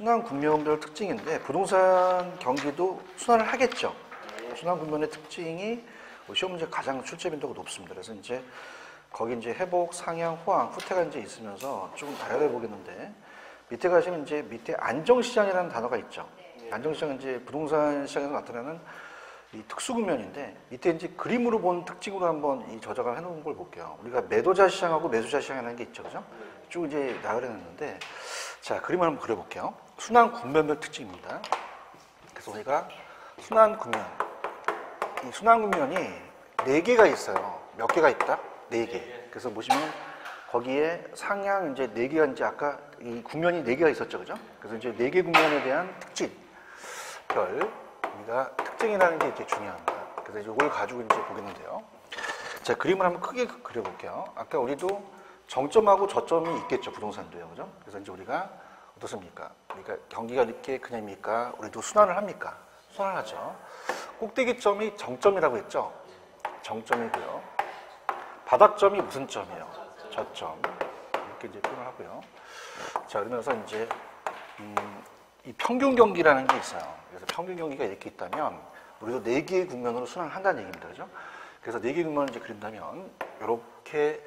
순환 국면별 특징인데 부동산 경기도 순환을 하겠죠. 순환 국면의 특징이 시험 문제 가장 출제 빈도가 높습니다. 그래서 이제 거기 이제 회복, 상향, 호황, 후퇴가 이제 있으면서 조금 다양해 보겠는데 밑에 가시면 이제 밑에 안정시장이라는 단어가 있죠. 안정시장은 이제 부동산 시장에서 나타나는 이 특수 국면인데 밑에 이제 그림으로 본 특징으로 한번 이 저작을 해놓은 걸 볼게요. 우리가 매도자 시장하고 매수자 시장이라는 게 있죠, 그죠? 쭉 이제 나열해 놨는데 자 그림을 한번 그려볼게요. 순환 국면별 특징입니다. 그래서 우리가 순환 국면, 이 순환 국면이 4개가 있어요. 몇 개가 있다? 4개. 그래서 보시면 거기에 상향 이제 4개가 이제 아까 이 국면이 4개가 있었죠, 그죠? 그래서 이제 4개 국면에 대한 특징, 별, 우리가 특징이라는 게 이렇게 중요합니다. 그래서 이걸 가지고 이제 보겠는데요. 자, 그림을 한번 크게 그려볼게요. 아까 우리도 정점하고 저점이 있겠죠, 부동산도요, 그죠? 그래서 이제 우리가 어떻습니까? 우리가 경기가 이렇게 그냥입니까? 우리도 순환을 합니까? 순환하죠. 꼭대기점이 정점이라고 했죠? 정점이고요. 바닥점이 무슨 점이에요? 저점. 이렇게 이제 표현을 하고요. 자, 그러면서 이제 이 평균 경기라는 게 있어요. 그래서 평균 경기가 이렇게 있다면 우리도 4개의 국면으로 순환을 한다는 얘기입니다. 그죠? 그래서 4개의 국면을 이제 그린다면 이렇게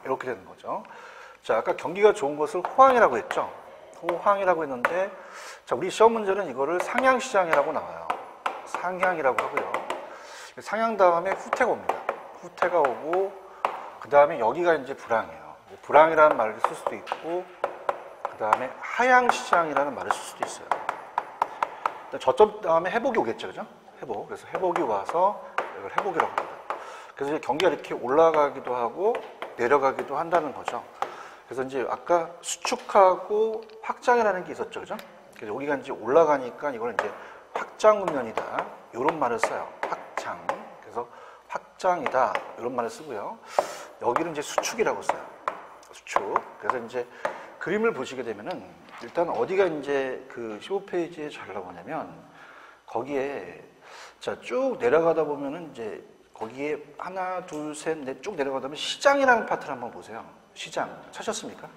되는 거죠. 자, 아까 경기가 좋은 것을 호황이라고 했죠. 호황이라고 했는데 자, 우리 시험 문제는 이거를 상향시장이라고 나와요. 상향이라고 하고요. 상향 다음에 후퇴가 옵니다. 후퇴가 오고 그 다음에 여기가 이제 불황이에요. 불황이라는 말을 쓸 수도 있고 그 다음에 하향시장이라는 말을 쓸 수도 있어요. 저점 다음에 회복이 오겠죠, 그죠? 회복. 그래서 회복이 와서 이걸 회복이라고 합니다. 그래서 이제 경기가 이렇게 올라가기도 하고 내려가기도 한다는 거죠. 그래서 이제 아까 수축하고 확장이라는 게 있었죠, 그죠? 그래서 여기가 이제 올라가니까 이걸 이제 확장 국면이다. 이런 말을 써요. 확장. 그래서 확장이다. 이런 말을 쓰고요. 여기는 이제 수축이라고 써요. 수축. 그래서 이제 그림을 보시게 되면은 일단 어디가 이제 그 15페이지에 잘 나오냐면 거기에 자, 쭉 내려가다 보면은 이제 거기에 하나, 둘, 셋, 넷 쭉 내려가다 보면 시장이라는 파트를 한번 보세요. 시장. 찾으셨습니까?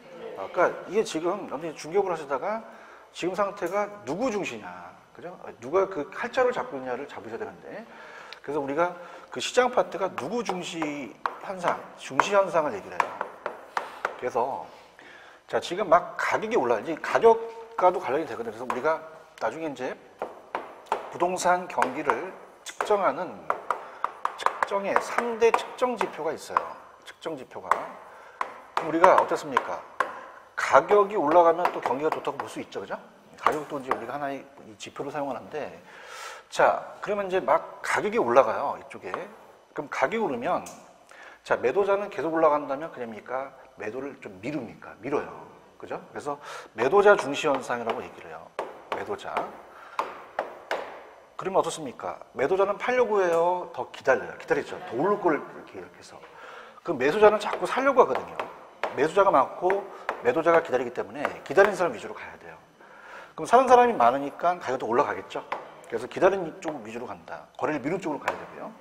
그러니까 이게 지금 여러분이 중개업을 하시다가 지금 상태가 누구 중시냐. 그죠? 누가 그 칼자를 잡고 있냐를 잡으셔야 되는데 그래서 우리가 그 시장 파트가 누구 중시 현상, 중시 현상을 얘기를 해요. 그래서 자, 지금 막 가격이 올라요. 이제 가격과도 관련이 되거든요. 그래서 우리가 나중에 이제 부동산 경기를 측정하는 측정의 3대 측정 지표가 있어요. 측정 지표가. 그럼 우리가 어떻습니까? 가격이 올라가면 또 경기가 좋다고 볼 수 있죠. 그죠? 가격도 이제 우리가 하나의 이 지표로 사용하는데 자, 그러면 이제 막 가격이 올라가요. 이쪽에. 그럼 가격이 오르면 자, 매도자는 계속 올라간다면 그냥입니까? 매도를 좀 미룹니까? 밀어요. 그죠? 그래서 매도자 중시 현상이라고 얘기를 해요. 매도자. 그러면 어떻습니까? 매도자는 팔려고 해요? 더 기다려요? 기다리죠. 더 오를 걸 이렇게 해서. 그럼 매수자는 자꾸 살려고 하거든요. 매수자가 많고 매도자가 기다리기 때문에 기다리는 사람 위주로 가야 돼요. 그럼 사는 사람이 많으니까 가격도 올라가겠죠. 그래서 기다리는 쪽 위주로 간다. 거래를 미루는 쪽으로 가야 되고요.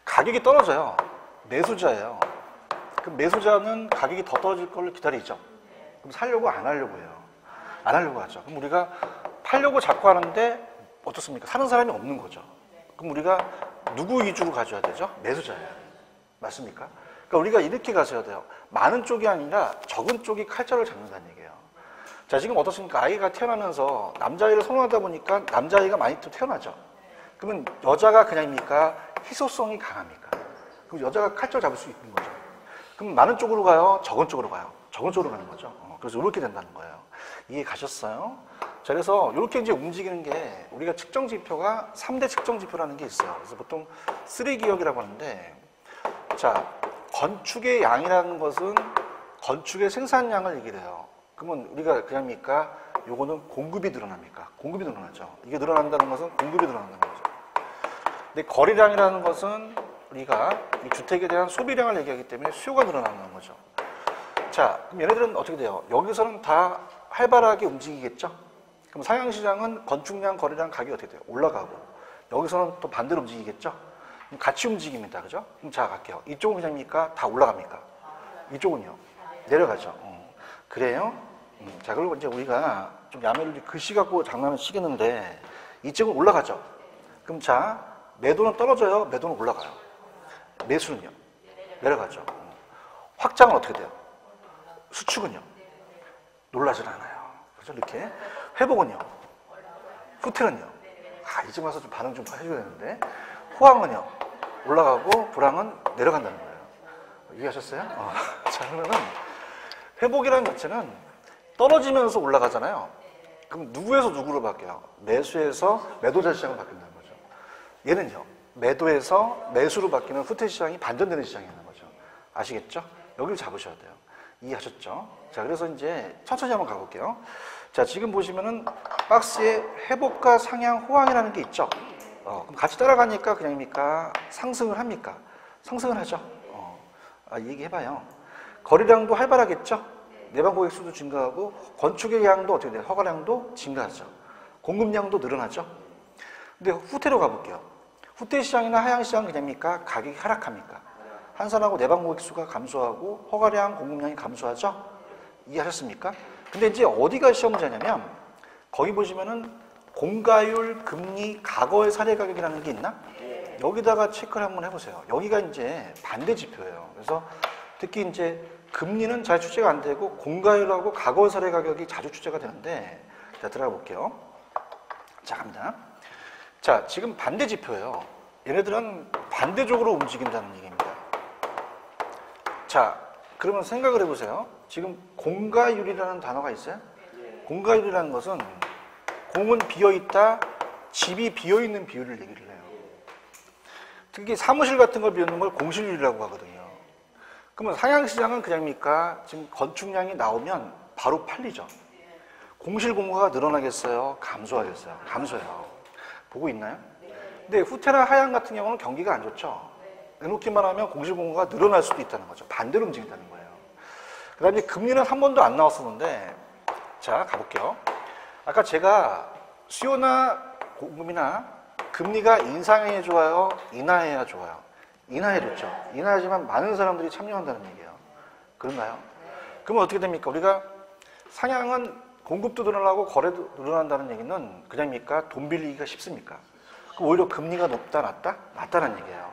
가격이 떨어져요. 매수자예요. 그럼 매수자는 가격이 더 떨어질 걸 기다리죠. 그럼 살려고 안 하려고 해요. 안 하려고 하죠. 그럼 우리가 팔려고 자꾸 하는데 어떻습니까? 사는 사람이 없는 거죠. 그럼 우리가 누구 위주로 가져야 되죠? 매수자예요. 맞습니까? 그러니까 우리가 이렇게 가셔야 돼요. 많은 쪽이 아니라 적은 쪽이 칼자를 잡는다는 얘기예요. 자, 지금 어떻습니까? 아이가 태어나면서 남자아이를 선호하다 보니까 남자아이가 많이 또 태어나죠. 그러면 여자가 그냥입니까? 희소성이 강합니까? 그럼 여자가 칼자를 잡을 수 있는 거죠. 그럼 많은 쪽으로 가요? 적은 쪽으로 가요? 적은 쪽으로 가는 거죠. 그래서 이렇게 된다는 거예요. 이해 가셨어요? 자, 그래서 이렇게 이제 움직이는 게 우리가 측정 지표가 3대 측정 지표라는 게 있어요. 그래서 보통 3기역이라고 하는데 자, 건축의 양이라는 것은 건축의 생산량을 얘기를 해요. 그러면 우리가 그냥입니까? 요거는 공급이 늘어납니까? 공급이 늘어나죠. 이게 늘어난다는 것은 공급이 늘어난다는 거죠. 근데 거래량이라는 것은 우리가 이 주택에 대한 소비량을 얘기하기 때문에 수요가 늘어나는 거죠. 자, 그럼 얘네들은 어떻게 돼요? 여기서는 다 활발하게 움직이겠죠? 그럼 상향시장은 건축량, 거래량, 가격이 어떻게 돼요? 올라가고 여기서는 또 반대로 움직이겠죠? 그럼 같이 움직입니다. 그죠? 그럼 자, 갈게요. 이쪽은 그냥입니까? 다 올라갑니까? 이쪽은요? 내려가죠. 그래요? 자, 그리고 이제 우리가 좀 야매를 글씨 갖고 장난을 치겠는데 이쪽은 올라가죠. 그럼 자, 매도는 떨어져요? 매도는 올라가요? 매수는요? 내려가죠. 확장은 어떻게 돼요? 수축은요? 놀라질 않아요. 그렇죠? 이렇게. 회복은요? 후퇴는요? 이제 와서 좀 반응 좀 해줘야 되는데. 호황은요? 올라가고 불황은 내려간다는 거예요. 이해하셨어요? 자, 그러면은 회복이라는 자체는 떨어지면서 올라가잖아요. 그럼 누구에서 누구로 바뀌어요? 매수에서 매도자 시장으로 바뀐다는 거죠. 얘는요, 매도에서 매수로 바뀌는 후퇴 시장이 반전되는 시장이라는 거죠. 아시겠죠? 여기를 잡으셔야 돼요. 이해하셨죠? 자, 그래서 이제 천천히 한번 가볼게요. 자, 지금 보시면은 박스에 회복과 상향, 호황이라는 게 있죠. 그럼 같이 따라가니까 그냥입니까? 상승을 합니까? 상승을 하죠. 얘기해봐요. 거래량도 활발하겠죠? 내방 고객 수도 증가하고 건축의 양도 어떻게 돼요? 허가량도 증가하죠. 공급량도 늘어나죠. 근데 후퇴로 가볼게요. 후퇴 시장이나 하향 시장은 그냥입니까? 가격이 하락합니까? 한산하고 내방 고객 수가 감소하고 허가량, 공급량이 감소하죠? 이해하셨습니까? 근데 이제 어디가 시험 문제냐면 거기 보시면은 공가율, 금리, 과거의 사례 가격이라는 게 있나? 여기다가 체크를 한번 해보세요. 여기가 이제 반대 지표예요. 그래서 특히 이제 금리는 잘 추제가 안 되고 공가율하고 과거의 사례 가격이 자주 추제가 되는데, 자, 들어가 볼게요. 자, 갑니다. 자, 지금 반대 지표예요. 얘네들은 반대쪽으로 움직인다는 얘기입니다. 자, 그러면 생각을 해보세요. 지금 공가율이라는 단어가 있어요? 공가율이라는 것은 공은 비어있다, 집이 비어있는 비율을 얘기를 해요. 특히 사무실 같은 걸 비우는 걸 공실률이라고 하거든요. 그러면 상향시장은 그냥입니까? 지금 건축량이 나오면 바로 팔리죠. 공실 공고가 늘어나겠어요? 감소하겠어요? 감소해요. 보고 있나요? 근데 후퇴나 하향 같은 경우는 경기가 안 좋죠. 내놓기만 하면 공실 공고가 늘어날 수도 있다는 거죠. 반대로 움직인다는 거예요. 그 다음에 금리는 한 번도 안 나왔었는데, 자, 가볼게요. 아까 제가 수요나 공급이나 금리가 인상해야 좋아요? 인하해야 좋아요? 인하해 좋죠. 인하하지만 많은 사람들이 참여한다는 얘기예요. 그런가요? 그러면 어떻게 됩니까? 우리가 상향은 공급도 늘어나고 거래도 늘어난다는 얘기는 그냥입니까? 돈 빌리기가 쉽습니까? 그럼 오히려 금리가 높다, 낮다? 낮다는 얘기예요.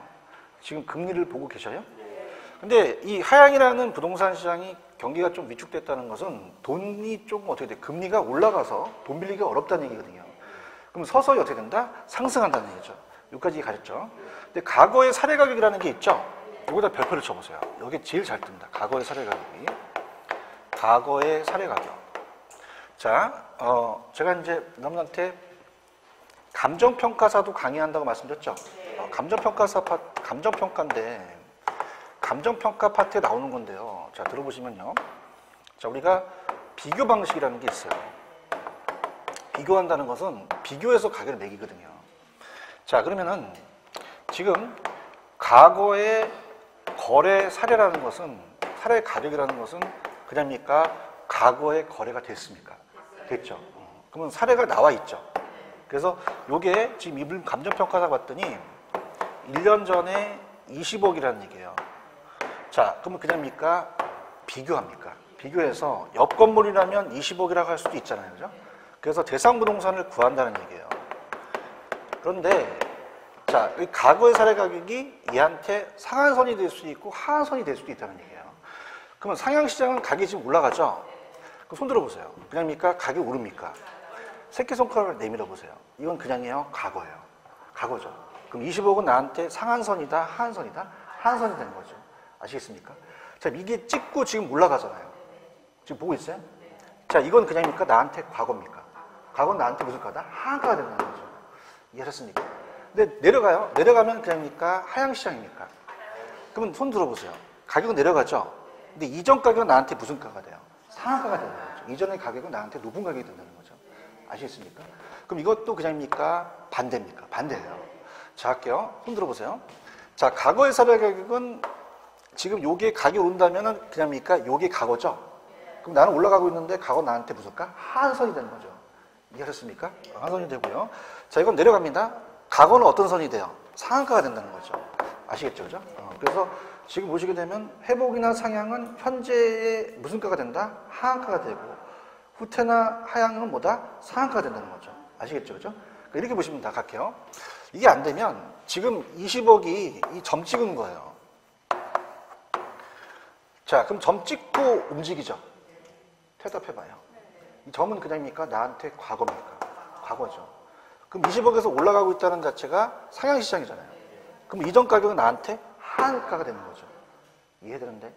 지금 금리를 보고 계셔요? 근데 이 하향이라는 부동산 시장이 경기가 좀 위축됐다는 것은 돈이 조금 어떻게 돼? 금리가 올라가서 돈 빌리기가 어렵다는 얘기거든요. 그럼 서서히 어떻게 된다? 상승한다는 얘기죠. 여기까지 가셨죠? 근데 과거의 사례 가격이라는 게 있죠? 여기다 별표를 쳐보세요. 여기 제일 잘 뜹니다. 과거의 사례 가격이. 과거의 사례 가격. 자, 제가 이제 여러분한테 감정평가사도 강의한다고 말씀드렸죠? 감정평가인데, 감정평가 파트에 나오는 건데요. 자, 들어보시면요. 자, 우리가 비교 방식이라는 게 있어요. 비교한다는 것은 비교해서 가격을 매기거든요. 자, 그러면은 지금 과거의 거래 사례라는 것은, 사례 가격이라는 것은 그냥입니까? 과거에 거래가 됐습니까? 됐죠. 그러면 사례가 나와 있죠. 그래서 요게 지금 이분 감정평가사 봤더니 1년 전에 20억이라는 얘기예요. 자, 그러면 그냥입니까? 비교합니까? 비교해서 옆 건물이라면 20억이라고 할 수도 있잖아요. 그죠? 그래서 대상 부동산을 구한다는 얘기예요. 그런데 자, 이 과거의 사례 가격이 얘한테 상한선이 될 수도 있고 하한선이 될 수도 있다는 얘기예요. 그러면 상향시장은 가격이 지금 올라가죠? 그럼 손 들어보세요. 그냥입니까? 가격이 오릅니까? 새끼손가락을 내밀어 보세요. 이건 그냥이에요? 과거예요. 과거죠. 그럼 20억은 나한테 상한선이다? 하한선이다? 하한선이 되는 거죠. 아시겠습니까? 자, 이게 찍고 지금 올라가잖아요. 지금 보고 있어요? 자, 이건 그냥입니까? 나한테 과거입니까? 과거는 나한테 무슨 과다? 하한가가 된다는 거죠. 이해하셨습니까? 근데 내려가요? 내려가면 그냥입니까? 하향시장입니까? 그러면 손 들어보세요. 가격은 내려가죠? 근데 이전 가격은 나한테 무슨 가가 돼요? 상한가가 되는 거죠. 이전의 가격은 나한테 높은 가격이 된다는 거죠. 아시겠습니까? 그럼 이것도 그냥입니까? 반대입니까? 반대예요. 자, 할게요. 손 들어보세요. 자, 과거의 사례 가격은 지금 요게 가격이 오른다면은 그냥입니까? 요게 과거죠? 그럼 나는 올라가고 있는데 과거 나한테 무슨가? 하한선이 되는 거죠. 이해하셨습니까? 하한선이 되고요. 자, 이건 내려갑니다. 과거는 어떤 선이 돼요? 상한가가 된다는 거죠. 아시겠죠? 그죠? 그래서 지금 보시게 되면 회복이나 상향은 현재의 무슨 가가 된다? 하한가가 되고, 후퇴나 하향은 뭐다? 상한가가 된다는 거죠. 아시겠죠? 그죠? 그러니까 이렇게 보시면 다 갈게요. 이게 안 되면 지금 20억이 이 점 찍은 거예요. 자, 그럼 점 찍고 움직이죠. 대답해봐요. 이 점은 그냥입니까? 나한테 과거입니까? 과거죠. 그럼 20억에서 올라가고 있다는 자체가 상향시장이잖아요. 그럼 이전 가격은 나한테 하한가가 되는 거죠. 이해되는데?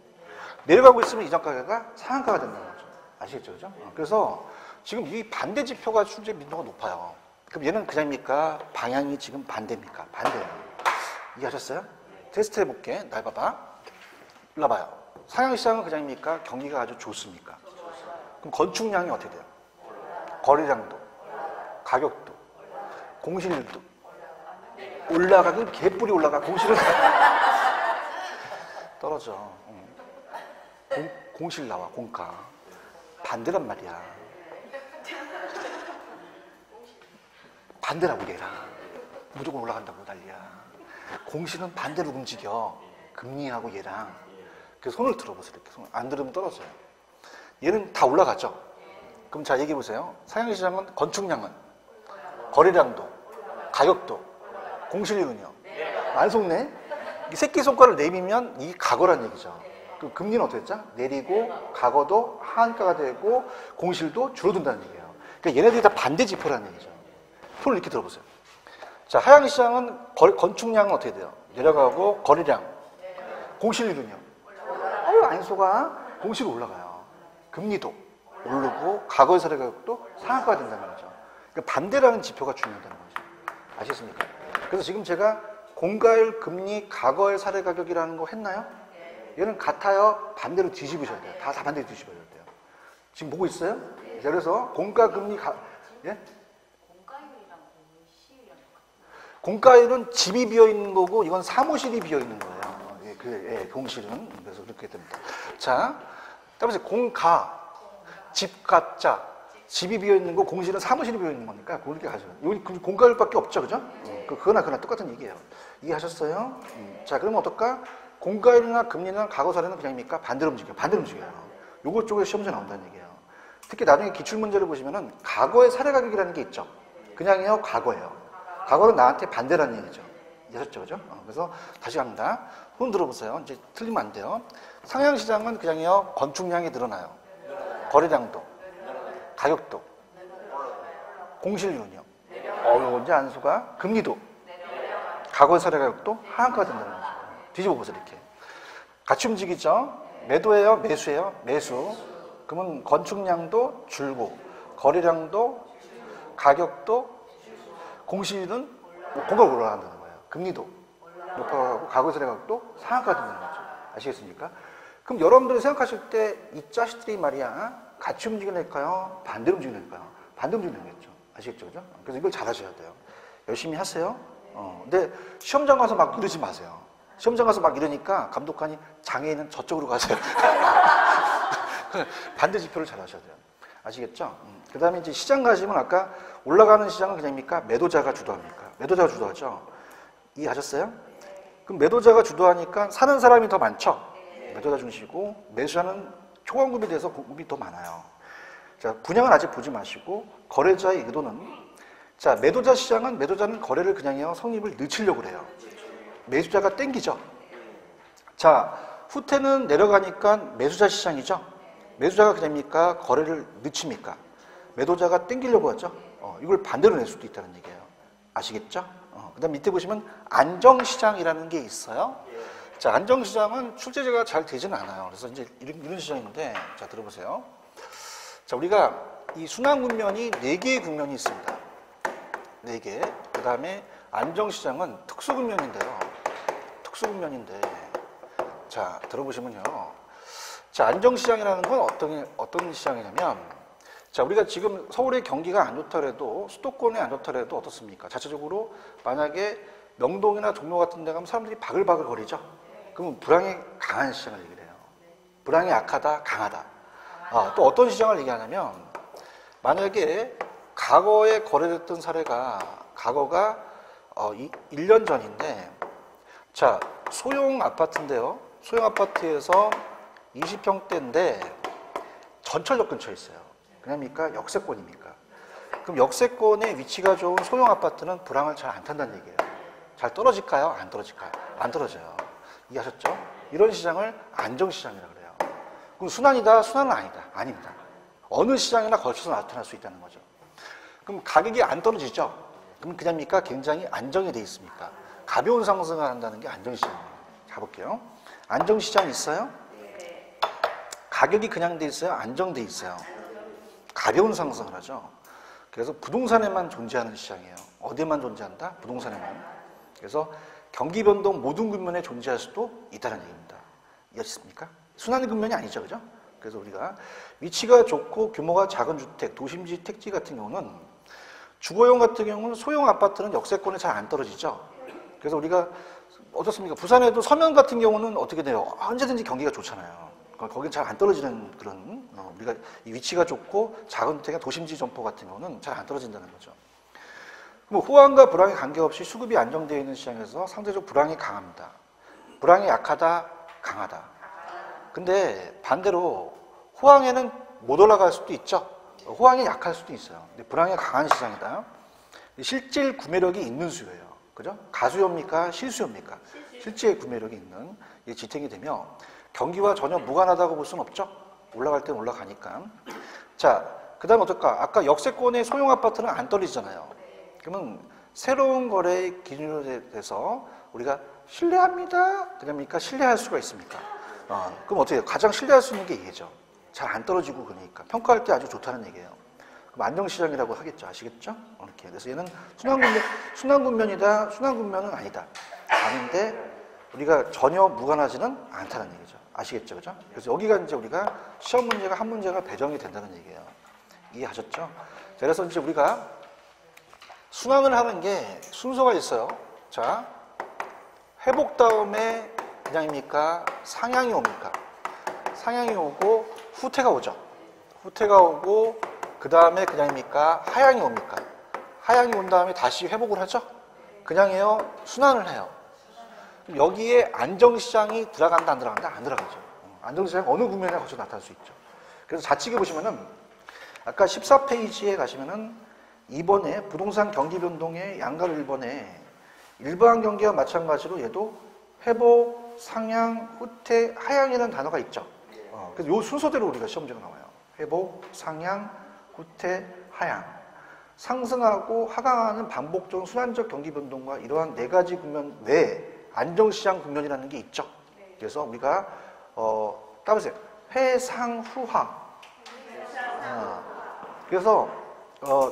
내려가고 있으면 이전 가격가 상한가가 된다는 거죠. 아시겠죠? 그죠? 그래서 지금 이 반대 지표가 출제 민도가 높아요. 그럼 얘는 그냥입니까? 방향이 지금 반대입니까? 반대예요. 이해하셨어요? 테스트 해볼게. 날 봐봐. 일로 와봐요. 상향시장은 그냥입니까? 경기가 아주 좋습니까? 그럼 건축량이 어떻게 돼요? 거래량도, 가격도, 공실률도 올라가긴 개뿔이 올라가. 공실은 떨어져. 공실 나와. 공가. 반대란 말이야. 반대라고 얘랑. 무조건 올라간다고 난리야. 공실은 반대로 움직여. 금리하고 얘랑. 그래서 손을 들어보세요. 이렇게 손을 안 들으면 떨어져요. 얘는 다 올라가죠. 그럼 자 얘기해 보세요. 상향시장은 건축량은, 거래량도, 가격도, 공실률은요. 안 속네. 이 새끼손가락을 내밀면 이 과거란 얘기죠. 그 금리는 어떻게 했죠? 내리고 과거도 하한가가 되고 공실도 줄어든다는 얘기예요. 그러니까 얘네들이 다 반대 지표라는 얘기죠. 손을 이렇게 들어보세요. 자, 하향시장은 건축량은 어떻게 돼요? 내려가고 거래량, 공실률은요. 아유 안 속아. 공실이 올라가요. 금리도 오르고 과거의 사례 가격도 상한가가 된다는 거죠. 그러니까 반대라는 지표가 중요하다는 거죠. 아시겠습니까? 그래서 지금 제가 공가율, 금리, 과거의 사례 가격이라는 거 했나요? 얘는 같아요? 반대로 뒤집으셔야 돼요. 다 반대로 뒤집어야 돼요. 지금 보고 있어요? 그래서 공가, 금리, 예? 공가율이랑 공시율이랑 공가율은 집이 비어있는 거고 이건 사무실이 비어있는 거예요. 공실은. 그래서 그렇게 됩니다. 자, 따라서 공가, 집가짜, 집이 비어있는 거, 공실은 사무실이 비어있는 거니까 그렇게 가져요. 여기 공가율밖에 없죠, 그죠? 그거나 똑같은 얘기예요. 이해하셨어요? 자, 그러면 어떨까? 공가율이나 금리나 과거 사례는 그냥입니까? 반대로 움직여요. 반대로 움직여요. 요거 쪽에 시험에 나온다는 얘기예요. 특히 나중에 기출문제를 보시면은 과거의 사례 가격이라는 게 있죠. 그냥요, 과거예요. 과거는 나한테 반대라는 얘기죠. 이해하셨죠, 그죠? 그래서 다시 갑니다. 손 들어보세요. 이제 틀리면 안 돼요. 상향시장은 그냥요, 건축량이 늘어나요. 거래량도, 가격도, 공실률은요. 이제 안수가 금리도, 과거의 사례 가격도 하한가가 된다는 거죠. 뒤집어 보세요, 이렇게. 같이 움직이죠? 매도예요, 매수예요? 매수. 그러면 건축량도 줄고, 거래량도, 가격도, 공실은 공가가 올라간다는 거예요. 금리도 높아가고, 과거의 사례 가격도 상한가가 된다는 거죠. 아시겠습니까? 그럼 여러분들이 생각하실 때 이 자식들이 말이야, 같이 움직여낼까요? 반대로 움직여낼까요? 반대로 움직여내겠죠. 아시겠죠? 그죠? 그래서 이걸 잘 하셔야 돼요. 열심히 하세요. 근데 시험장 가서 막 이러지 마세요. 시험장 가서 막 이러니까 감독관이 장애인은 저쪽으로 가세요. 반대 지표를 잘 하셔야 돼요. 아시겠죠? 그 다음에 이제 시장 가시면 아까 올라가는 시장은 그냥입니까? 매도자가 주도합니까? 매도자가 주도하죠? 이해하셨어요? 그럼 매도자가 주도하니까 사는 사람이 더 많죠? 매도자 중심이고 매수하는 초과금에 대해서 공급이 더 많아요. 자, 분양은 아직 보지 마시고 거래자의 의도는 자, 매도자는 거래를 그냥요 성립을 늦추려고 그래요. 매수자가 땡기죠. 자, 후퇴는 내려가니까 매수자 시장이죠. 매수자가 그냥입니까? 거래를 늦춥니까? 매도자가 땡기려고 하죠. 이걸 반대로 낼 수도 있다는 얘기예요. 아시겠죠? 그 다음 밑에 보시면 안정시장이라는 게 있어요. 자, 안정시장은 출제제가 잘 되지는 않아요. 그래서 이제 이런 시장인데, 자, 들어보세요. 자, 우리가 이 순환국면이 4개의 국면이 있습니다. 4개. 그 다음에 안정시장은 특수국면인데요. 특수국면인데, 자, 들어보시면요. 자, 안정시장이라는 건 어떤 시장이냐면, 자, 우리가 지금 서울의 경기가 안 좋더라도, 수도권에 안 좋더라도 어떻습니까? 자체적으로 만약에 명동이나 종로 같은 데 가면 사람들이 바글바글 거리죠? 그러면 불황이 강한 시장을 얘기를 해요. 불황이 약하다, 강하다. 또 어떤 시장을 얘기하냐면, 만약에 과거에 거래됐던 사례가, 과거가 1년 전인데, 자, 소형 아파트인데요. 소형 아파트에서 20평대인데 전철역 근처에 있어요. 그냥입니까? 역세권입니까? 그럼 역세권의 위치가 좋은 소형 아파트는 불황을 잘 안 탄다는 얘기예요. 잘 떨어질까요? 안 떨어질까요? 안 떨어져요. 이해하셨죠? 이런 시장을 안정시장이라고 그래요. 그럼 순환이다? 순환은 아니다. 아닙니다. 어느 시장이나 걸쳐서 나타날 수 있다는 거죠. 그럼 가격이 안 떨어지죠? 그럼 그냥입니까? 굉장히 안정이 돼 있습니까? 가벼운 상승을 한다는 게 안정시장이에요. 가볼게요. 안정시장 있어요? 가격이 그냥 돼 있어요? 안정돼 있어요? 가벼운 상승을 하죠. 그래서 부동산에만 존재하는 시장이에요. 어디에만 존재한다? 부동산에만. 그래서 경기 변동 모든 국면에 존재할 수도 있다는 얘기입니다. 이해하셨습니까? 순환 국면이 아니죠, 그죠? 그래서 우리가 위치가 좋고 규모가 작은 주택, 도심지 택지 같은 경우는 주거용 같은 경우는 소형 아파트는 역세권에 잘 안 떨어지죠. 그래서 우리가 어떻습니까? 부산에도 서면 같은 경우는 어떻게 돼요? 언제든지 경기가 좋잖아요. 거긴 잘 안 떨어지는 그런 우리가 이 위치가 좋고 작은 주택의 도심지 점포 같은 경우는 잘 안 떨어진다는 거죠. 그럼 호황과 불황에 관계없이 수급이 안정되어 있는 시장에서 상대적 불황이 강합니다. 불황이 약하다, 강하다. 근데 반대로 호황에는 못 올라갈 수도 있죠. 호황이 약할 수도 있어요. 근데 불황이 강한 시장이다. 실질 구매력이 있는 수요예요. 그죠? 가수요입니까? 실수요입니까? 실제 구매력이 있는 지택이 되며 경기와 전혀 무관하다고 볼 수는 없죠. 올라갈 땐 올라가니까. 자, 그 다음에 어떨까? 아까 역세권의 소형 아파트는 안 떨리잖아요. 그러면 새로운 거래 기준으로 돼서 우리가 신뢰합니다. 그러니까 신뢰할 수가 있습니까? 그럼 어떻게 해요? 가장 신뢰할 수 있는 게 이게죠. 잘 안 떨어지고 그러니까 평가할 때 아주 좋다는 얘기예요. 그럼 안정시장이라고 하겠죠. 아시겠죠? 이렇게. 그래서 얘는 순환국면이다. 순환국면은 아니다. 아닌데 우리가 전혀 무관하지는 않다는 얘기죠. 아시겠죠? 그죠? 그래서 여기가 이제 우리가 시험 문제가 한 문제가 배정이 된다는 얘기예요. 이해하셨죠? 자, 그래서 이제 우리가 순환을 하는 게 순서가 있어요. 자, 회복 다음에 그냥입니까? 상향이 옵니까? 상향이 오고 후퇴가 오죠. 후퇴가 오고 그 다음에 그냥입니까? 하향이 옵니까? 하향이 온 다음에 다시 회복을 하죠? 그냥해요? 순환을 해요. 여기에 안정시장이 들어간다 안 들어간다? 안 들어가죠. 안정시장 어느 국면에 거쳐 나타날 수 있죠. 그래서 좌측에 보시면은 아까 14페이지에 가시면은 2번에 부동산 경기 변동의 양각 1번에 일반 경기와 마찬가지로 얘도 회복, 상향, 후퇴, 하향이라는 단어가 있죠. 그래서 이 순서대로 우리가 시험 문제가 나와요. 회복, 상향, 후퇴, 하향. 상승하고 하강하는 반복적인 순환적 경기 변동과 이러한 네 가지 국면 외에 안정시장 국면이라는 게 있죠. 그래서 우리가 따보세요. 회상후하. 그래서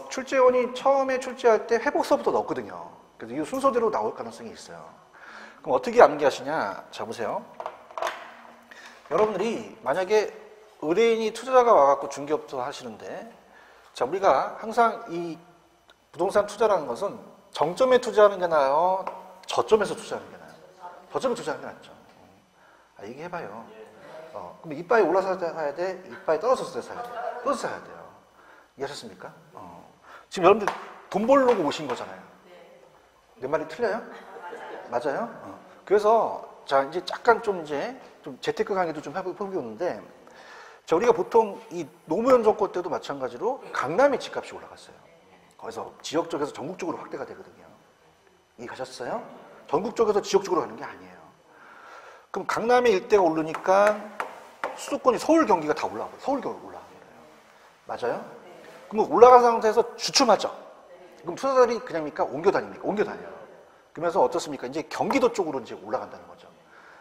출제원이 처음에 출제할 때 회복서부터 넣었거든요. 그래서 이 순서대로 나올 가능성이 있어요. 그럼 어떻게 암기하시냐? 자, 보세요. 여러분들이 만약에 의뢰인이 투자자가 와갖고 중개업소 하시는데, 자, 우리가 항상 이 부동산 투자라는 것은 정점에 투자하는 게 나아요? 저점에서 투자하는 게 나아요? 저점에 투자하는 게 낫죠. 얘기해봐요. 그럼 이빨이 올라서 사야 돼? 이빨이 떨어졌을 때 사야 돼? 떨어져서 사야 돼요. 이해하셨습니까? 지금 여러분들 돈 벌려고 오신 거잖아요. 내 말이 틀려요? 맞아요? 그래서 자, 이제 약간 좀 재테크 강의도 좀 해보겠는데, 자, 우리가 보통 이 노무현 정권 때도 마찬가지로 강남의 집값이 올라갔어요. 거기서 지역 쪽에서 전국적으로 확대가 되거든요. 이해가셨어요? 전국적에서 지역적으로 가는 게 아니에요. 그럼 강남의 일대가 오르니까 수도권이 서울 경기가 다 올라가고 서울 경기 올라가는 거예요. 맞아요? 그럼 올라간 상태에서 주춤하죠. 그럼 투자자들이 그냥입니까? 옮겨 다닙니까? 옮겨 다녀요. 그러면서 어떻습니까? 이제 경기도 쪽으로 이제 올라간다는 거죠.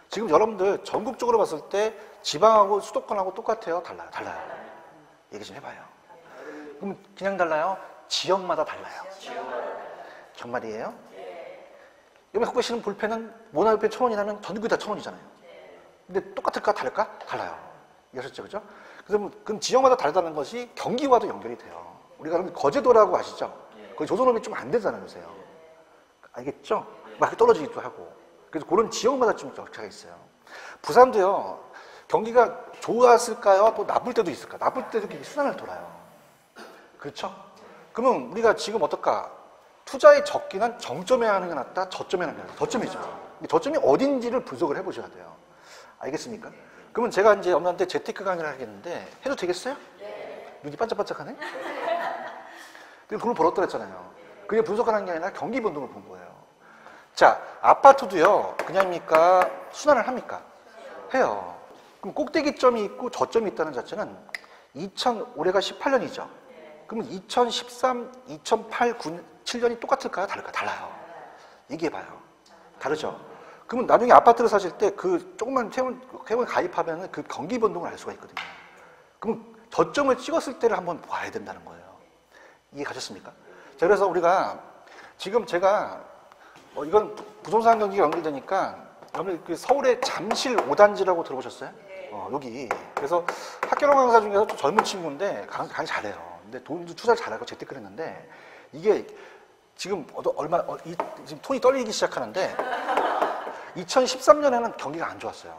지금 여러분들 전국적으로 봤을 때 지방하고 수도권하고 똑같아요? 달라요? 달라요. 얘기 좀 해봐요. 그럼 그냥 달라요? 지역마다 달라요. 정말이에요? 여기 갖고 계시는 볼펜은 모나 볼펜 1,000원이라면 전국이 다 1,000원이잖아요. 근데 똑같을까? 다를까? 달라요. 이해하셨죠? 그죠? 그럼 지역마다 다르다는 것이 경기와도 연결이 돼요. 우리가 그럼 거제도라고 아시죠? 거기 조선업이 좀 안 되잖아요, 요새요. 알겠죠? 막 이렇게 떨어지기도 하고. 그래서 그런 지역마다 좀 격차가 있어요. 부산도요, 경기가 좋았을까요? 또 나쁠 때도 있을까? 나쁠 때도 이렇게 순환을 돌아요. 그렇죠? 그러면 우리가 지금 어떨까? 투자의 적기는 정점에 하는 게 낫다? 저점에 하는 게 낫다? 저점이죠. 저점이 어딘지를 분석을 해보셔야 돼요. 알겠습니까? 그러면 제가 이제 여러분한테 재테크 강의를 하겠는데 해도 되겠어요? 네. 눈이 반짝반짝하네? 돈을 벌었다 그랬잖아요. 그게 분석하는 게 아니라 경기 변동을 본 거예요. 자, 아파트도요, 그냥입니까? 순환을 합니까? 해요. 그럼 꼭대기점이 있고 저점이 있다는 자체는 올해가 18년이죠. 그러면 2013, 2008, 9, 7년이 똑같을까요? 다를까요? 달라요. 얘기해봐요. 다르죠? 그러면 나중에 아파트를 사실 때 그 조금만 세월 가입하면 그 경기 변동을 알 수가 있거든요. 그럼 저점을 찍었을 때를 한번 봐야 된다는 거예요. 이해 가셨습니까? 자, 그래서 우리가 지금 제가 이건 부동산 경기가 연결되니까 여러분 서울의 잠실 5단지라고 들어보셨어요? 여기. 그래서 학교랑 강사 중에서 좀 젊은 친구인데 강의 잘해요. 근데 돈도 투자를 잘하고 재테크를 했는데 이게 지금 지금 톤이 떨리기 시작하는데 2013년에는 경기가 안 좋았어요.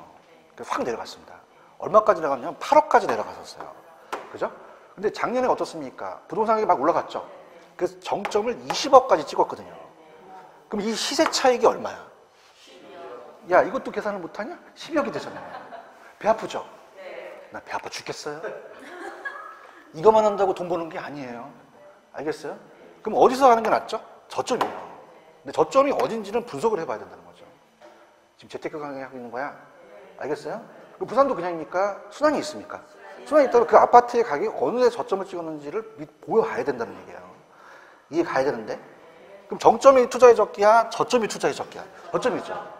확 내려갔습니다. 얼마까지 내려갔냐면 8억까지 내려갔었어요. 그죠? 근데 작년에 어떻습니까? 부동산 가격이 막 올라갔죠. 그래서 정점을 20억까지 찍었거든요. 그럼 이 시세 차익이 얼마야? 야, 이것도 계산을 못하냐? 12억이 되잖아요. 배 아프죠? 나 배 아파 죽겠어요. 이거만 한다고 돈 버는 게 아니에요. 알겠어요? 그럼 어디서 하는 게 낫죠? 저점이에요. 근데 저점이 어딘지는 분석을 해봐야 된다는 거죠. 지금 재테크 강의하고 있는 거야. 알겠어요? 부산도 그냥입니까? 순환이 있습니까? 순환이 있다면 그 아파트의 가격이 어느 데 저점을 찍었는지를 보여봐야 된다는 얘기예요. 이해 가야 되는데? 그럼 정점이 투자의 적기야? 저점이 투자의 적기야? 저점이죠.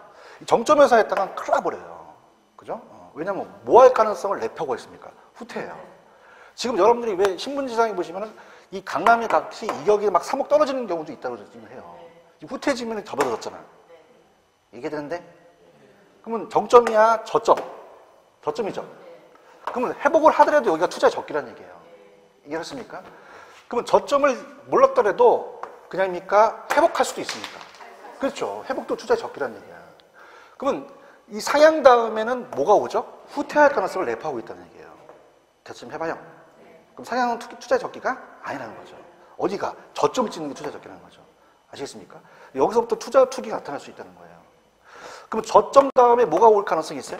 정점에서 했다가 큰일 나버려요. 그죠? 왜냐면 뭐 할 가능성을 내펴고 있습니까? 후퇴해요. 지금 여러분들이 왜 신문지상에 보시면은 이 강남의 값이 이격이 막 3억 떨어지는 경우도 있다고 해요. 후퇴지면 접어들었잖아. 이게 되는데? 그러면 정점이야? 저점? 저점이죠. 그러면 회복을 하더라도 여기가 투자의 적기라는 얘기예요. 이해하셨습니까? 그러면 저점을 몰랐더라도 그냥입니까? 회복할 수도 있습니까? 그렇죠. 회복도 투자의 적기라는 얘기야. 그러면 이 상향 다음에는 뭐가 오죠? 후퇴할 가능성을 내포하고 있다는 얘기예요. 대충 해봐요. 그럼 상향은 투자의 적기가 아니라는 거죠. 어디가? 저점을 찍는 게 투자의 적기라는 거죠. 아시겠습니까? 여기서부터 투자 투기가 나타날 수 있다는 거예요. 그럼 저점 다음에 뭐가 올 가능성이 있어요?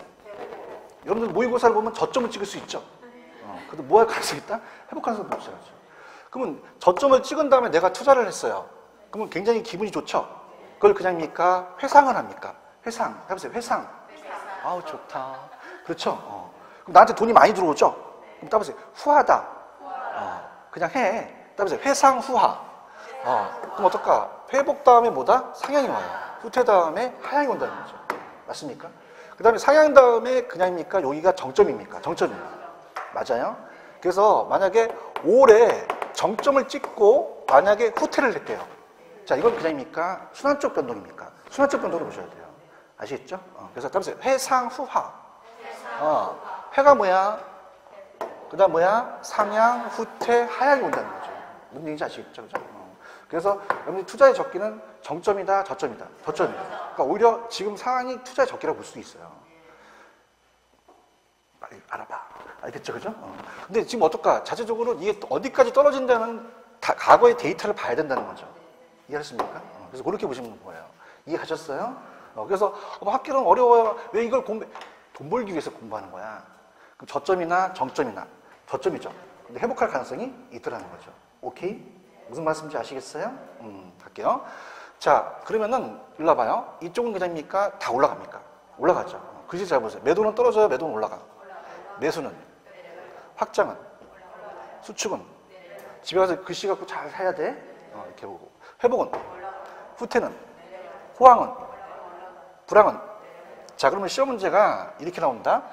여러분들 모의고사를 보면 저점을 찍을 수 있죠. 그래도 뭐 할 가능성이 있다? 회복 가능성이 없어야죠. 그러면 저점을 찍은 다음에 내가 투자를 했어요. 그러면 굉장히 기분이 좋죠? 그걸 그냥입니까? 회상을 합니까? 회상. 해보세요. 회상. 아우, 좋다. 그렇죠? 그럼 나한테 돈이 많이 들어오죠? 그럼 따보세요. 후하다. 그냥 해. 따보세요. 회상 후하. 그럼 어떨까? 회복 다음에 뭐다? 상향이 와요. 후퇴 다음에 하향이 온다는 거죠. 맞습니까? 그 다음에 상향 다음에 그냥입니까? 여기가 정점입니까? 정점이에요. 맞아요? 그래서 만약에 올해 정점을 찍고 만약에 후퇴를 했대요. 자, 이건 그냥입니까? 순환적 변동입니까? 순환적 변동을 보셔야 돼요. 아시겠죠? 그래서 따보세요. 회상 후하. 회가 뭐야? 그 다음 뭐야? 상향, 후퇴, 하향이 온다는 거죠. 무슨 얘기인지 아시겠죠? 그죠? 그래서 여러분들 투자의 적기는 정점이다, 저점이다. 저점이에요. 그러니까 오히려 지금 상황이 투자의 적기라고 볼 수도 있어요. 빨리 알아봐. 알겠죠? 그죠? 근데 지금 어떨까? 자체적으로 이게 어디까지 떨어진다는 과거의 데이터를 봐야 된다는 거죠. 이해하셨습니까? 그래서 그렇게 보시면 거예요. 이해하셨어요? 그래서 학교는 어려워요. 왜 이걸 돈 벌기 위해서 공부하는 거야? 그럼 저점이나 정점이나 저점이죠. 근데 회복할 가능성이 있더라는 거죠. 오케이? 무슨 말씀인지 아시겠어요? 갈게요. 자, 그러면은 일로 와봐요. 이쪽은 그냥입니까? 다 올라갑니까? 올라가죠. 글씨 잘 보세요. 매도는 떨어져요? 매도는 올라가? 매수는? 확장은? 수축은? 집에 가서 글씨 갖고 잘 해야 돼. 이렇게 보고. 회복은? 후퇴는? 호황은? 불황은? 자, 그러면 시험 문제가 이렇게 나온다.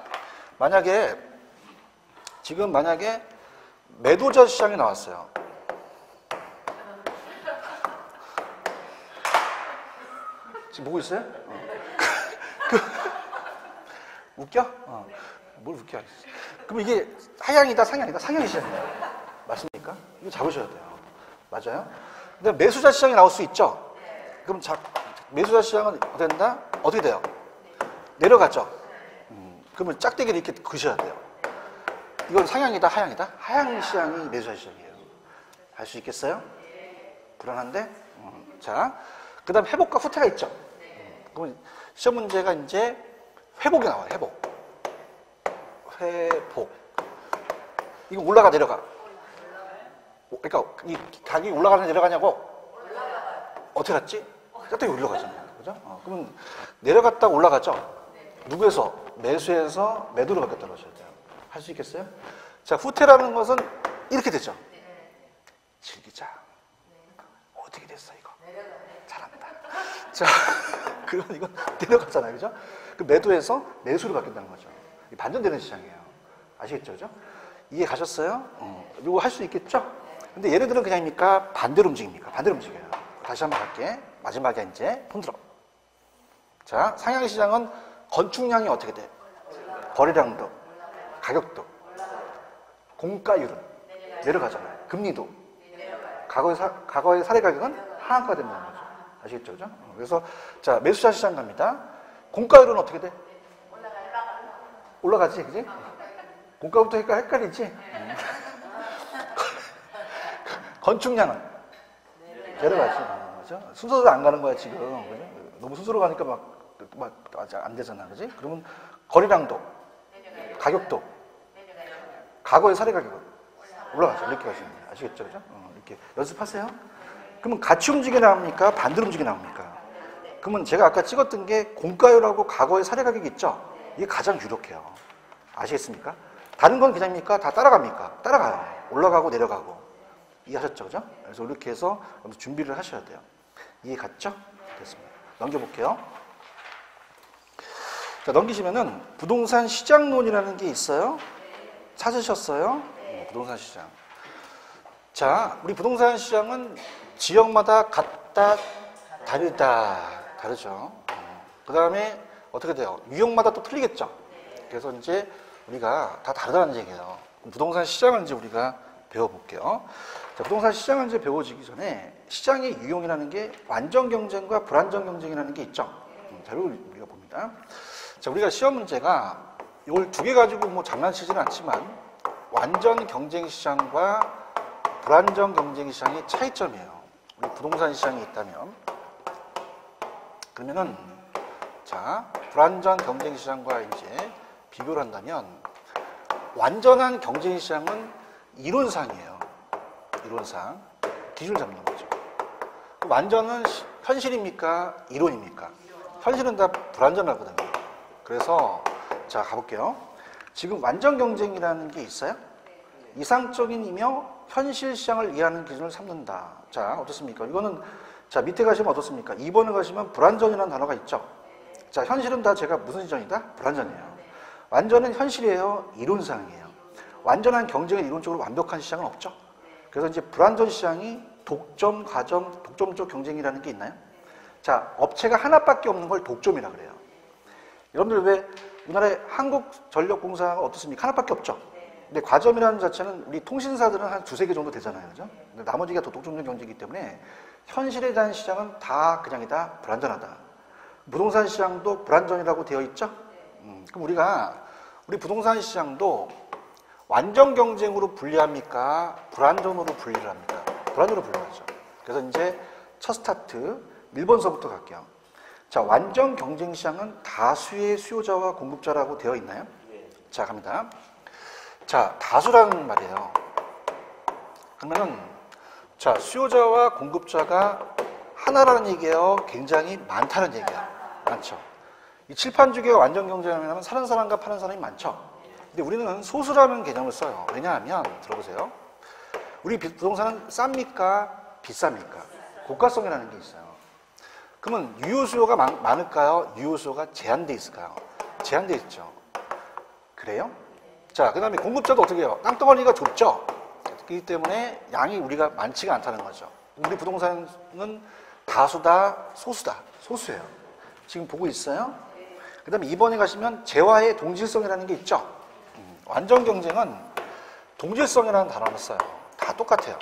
지금 만약에 매도자 시장이 나왔어요. 지금 보고 있어요? 웃겨? 뭘 웃겨? 그럼 이게 하향이다, 상향이다? 상향이 시장이에요. 맞습니까? 이거 잡으셔야 돼요. 맞아요? 근데 매수자 시장이 나올 수 있죠? 그럼 매수자 시장은 어떻게 된다? 어떻게 돼요? 내려가죠? 그러면 짝대기를 이렇게 그으셔야 돼요. 이건 상향이다, 하향이다? 하향 시장이 매수자 시장이에요. 할 수 있겠어요? 불안한데? 자, 그 다음 회복과 후퇴가 있죠? 그러면 시험 문제가 이제 회복이 나와요, 회복. 회복. 이거 올라가, 내려가? 그러니까 이 가격이 올라가냐 내려가냐고? 어떻게 갔지? 또 올라가잖아요. 그죠? 그러면 내려갔다 올라가죠? 누구에서? 매수해서 매도로 바뀌었다고 하셔야 돼요. 할 수 있겠어요? 자, 후퇴라는 것은 이렇게 되죠? 즐기자. 어떻게 됐어, 이거? 잘한다. 자, 그러면 이건 내려갔잖아요. 그죠? 그 매도해서 매수로 바뀐다는 거죠. 반전되는 시장이에요. 아시겠죠? 그죠? 이해 가셨어요? 이거 할 수 있겠죠? 근데 얘네들은 그냥입니까? 반대로 움직입니까? 반대로 움직여요. 다시 한번 갈게. 마지막에 이제 흔들어. 자, 상향시장은 건축량이 어떻게 돼? 거래량도, 가격도, 공가율은 내려가잖아요. 금리도. 과거의 사례 가격은 하한가 된다는 거죠. 아시겠죠? 그죠? 그래서, 자, 매수자 시장 갑니다. 공가율은 어떻게 돼? 올라가지, 그지? 공가부터 헷갈리지? 건축량은 내려가지. 그죠? 순서대로 안 가는 거야, 지금. 그죠? 너무 순서로 가니까 막 안 되잖아. 그지? 그러면 거래량도, 가격도, 과거의 사례 가격은 올라가죠. 이렇게 가시면 돼요. 아시겠죠? 그죠? 이렇게 연습하세요. 그러면 같이 움직여 나옵니까? 반대로 움직여 나옵니까? 그러면 제가 아까 찍었던 게 공가율하고 과거의 사례 가격이 있죠? 이게 가장 유력해요. 아시겠습니까? 다른 건 그냥입니까? 다 따라갑니까? 따라가요. 올라가고 내려가고. 이해하셨죠? 그죠? 그래서 이렇게 해서 준비를 하셔야 돼요. 이해 갔죠? 됐습니다. 넘겨볼게요. 자, 넘기시면은 부동산 시장론이라는 게 있어요. 찾으셨어요? 부동산 시장. 자, 우리 부동산 시장은 지역마다 같다, 다르죠. 그 다음에 어떻게 돼요? 유형마다 또 틀리겠죠. 그래서 이제 우리가 다 다르다는 얘기예요. 부동산 시장을 이제 우리가 배워볼게요. 자, 부동산 시장을 이제 배워지기 전에 시장의 유형이라는 게 완전 경쟁과 불완전 경쟁이라는 게 있죠. 자료를 우리가 봅니다. 자, 우리가 시험 문제가 이걸 두 개 가지고 뭐 장난치지는 않지만 완전 경쟁 시장과 불완전 경쟁 시장의 차이점이에요. 우리 부동산 시장이 있다면 그러면은 자, 불완전 경쟁 시장과 이제 비교를 한다면 완전한 경쟁 시장은 이론상이에요. 이론상 기준을 잡는 거죠. 완전은 현실입니까? 이론입니까? 현실은 다 불완전하거든요. 그래서 자, 가볼게요. 지금 완전 경쟁이라는 게 있어요? 이상적인이며 현실 시장을 이해하는 기준을 삼는다. 자, 어떻습니까? 이거는 자, 밑에 가시면 어떻습니까? 2번에 가시면 불완전이라는 단어가 있죠. 자, 현실은 다 제가 무슨 시장이다? 불완전이에요. 완전은 현실이에요? 이론상이에요. 완전한 경쟁은 이론적으로 완벽한 시장은 없죠. 그래서 이제 불완전 시장이 독점, 가점, 독점적 경쟁이라는 게 있나요? 자, 업체가 하나밖에 없는 걸 독점이라 그래요. 여러분들 왜 우리나라의 한국전력공사가 어떻습니까? 하나밖에 없죠. 근데 과점이라는 자체는 우리 통신사들은 한 두세 개 정도 되잖아요. 그죠? 근데 나머지가 더 독점적 경쟁이기 때문에 현실에 대한 시장은 다 그냥이다 불완전하다. 부동산 시장도 불완전이라고 되어 있죠? 그럼 우리 부동산 시장도 완전 경쟁으로 분리합니까? 불완전으로 분리를 합니까? 불완전으로 분리하죠. 그래서 이제 첫 스타트 1번서부터 갈게요. 자, 완전 경쟁 시장은 다수의 수요자와 공급자라고 되어 있나요? 자, 갑니다. 자, 다수라는 말이에요. 그러면은 자, 수요자와 공급자가 하나라는 얘기예요? 굉장히 많다는 얘기야. 많죠. 이 칠판주기의 완전 경쟁하면 사는 사람과 파는 사람이 많죠. 근데 우리는 소수라는 개념을 써요. 왜냐하면 들어보세요. 우리 부동산은 쌉니까? 비쌉니까? 고가성이라는 게 있어요. 그러면 유효 수요가 많을까요? 유효 수요가 제한돼 있을까요? 제한돼 있죠. 그래요? 자, 그 다음에 공급자도 어떻게 해요? 땅덩어리가 좁죠? 그렇기 때문에 양이 우리가 많지가 않다는 거죠. 우리 부동산은 다수다, 소수다. 소수예요. 지금 보고 있어요? 그 다음에 2번에 가시면 재화의 동질성이라는 게 있죠? 완전 경쟁은 동질성이라는 단어를 써요. 다 똑같아요.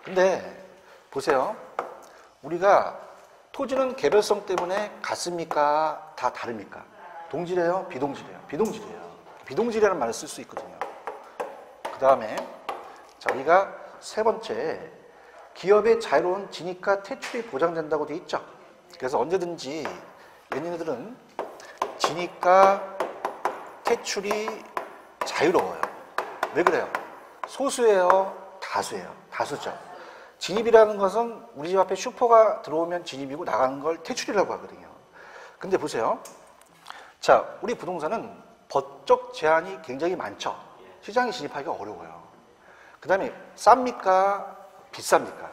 근데 보세요. 우리가 토지는 개별성 때문에 같습니까? 다 다릅니까? 동질이에요? 비동질이에요? 비동질이에요. 비동질이라는 말을 쓸 수 있거든요. 그 다음에 자, 우리가 세 번째, 기업의 자유로운 진입과 퇴출이 보장된다고 돼 있죠. 그래서 언제든지 얘네들은 진입과 퇴출이 자유로워요. 왜 그래요? 소수예요? 다수예요. 다수죠. 진입이라는 것은 우리 집 앞에 슈퍼가 들어오면 진입이고 나가는 걸 퇴출이라고 하거든요. 근데 보세요. 자, 우리 부동산은 법적 제한이 굉장히 많죠. 시장에 진입하기가 어려워요. 그 다음에 쌉니까? 비쌉니까?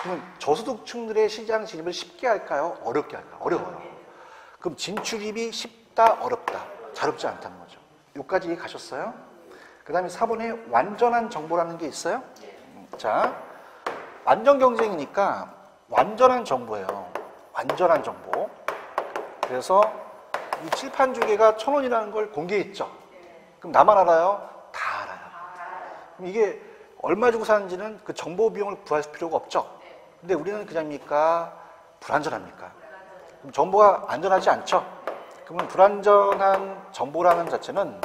그러면 저소득층들의 시장 진입을 쉽게 할까요? 어렵게 할까요? 어려워요. 그럼 진출입이 쉽다, 어렵다? 잘 없지 않다는 거죠. 여기까지 이해 가셨어요? 그 다음에 4번에 완전한 정보라는 게 있어요. 자, 완전 경쟁이니까 완전한 정보예요. 완전한 정보. 그래서 이 칠판 주계가 1,000원이라는 걸 공개했죠. 그럼 나만 알아요? 다 알아요. 그럼 이게 얼마 주고 사는지는 그 정보 비용을 부과할 필요가 없죠. 근데 우리는 그냥입니까? 불안전합니까? 그럼 정보가 안전하지 않죠? 그러면 불안전한 정보라는 자체는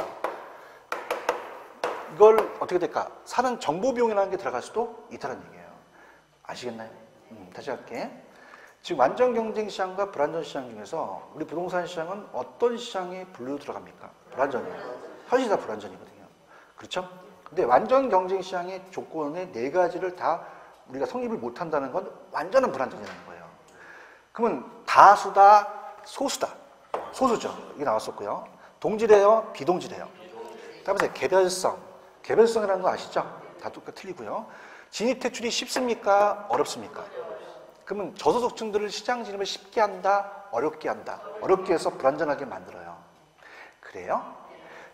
이걸 어떻게 될까? 사는 정보 비용이라는 게 들어갈 수도 있다는 얘기예요. 아시겠나요? 다시 할게. 지금 완전 경쟁 시장과 불안전 시장 중에서 우리 부동산 시장은 어떤 시장에 분류 들어갑니까? 불안전이에요. 현실이 다 불안전이거든요. 그렇죠? 근데 완전 경쟁 시장의 조건의 4가지를 다 우리가 성립을 못한다는 건 완전한 불안전이라는 거예요. 그러면 다수다, 소수다. 소수죠. 이게 나왔었고요. 동질이에요, 비동질이에요. 다음에 개별성. 개별성이라는 거 아시죠? 다 똑같이 틀리고요. 진입 퇴출이 쉽습니까? 어렵습니까? 그러면 저소득층들을 시장 진입을 쉽게 한다, 어렵게 한다. 어렵게 해서 불안전하게 만들어요. 그래요?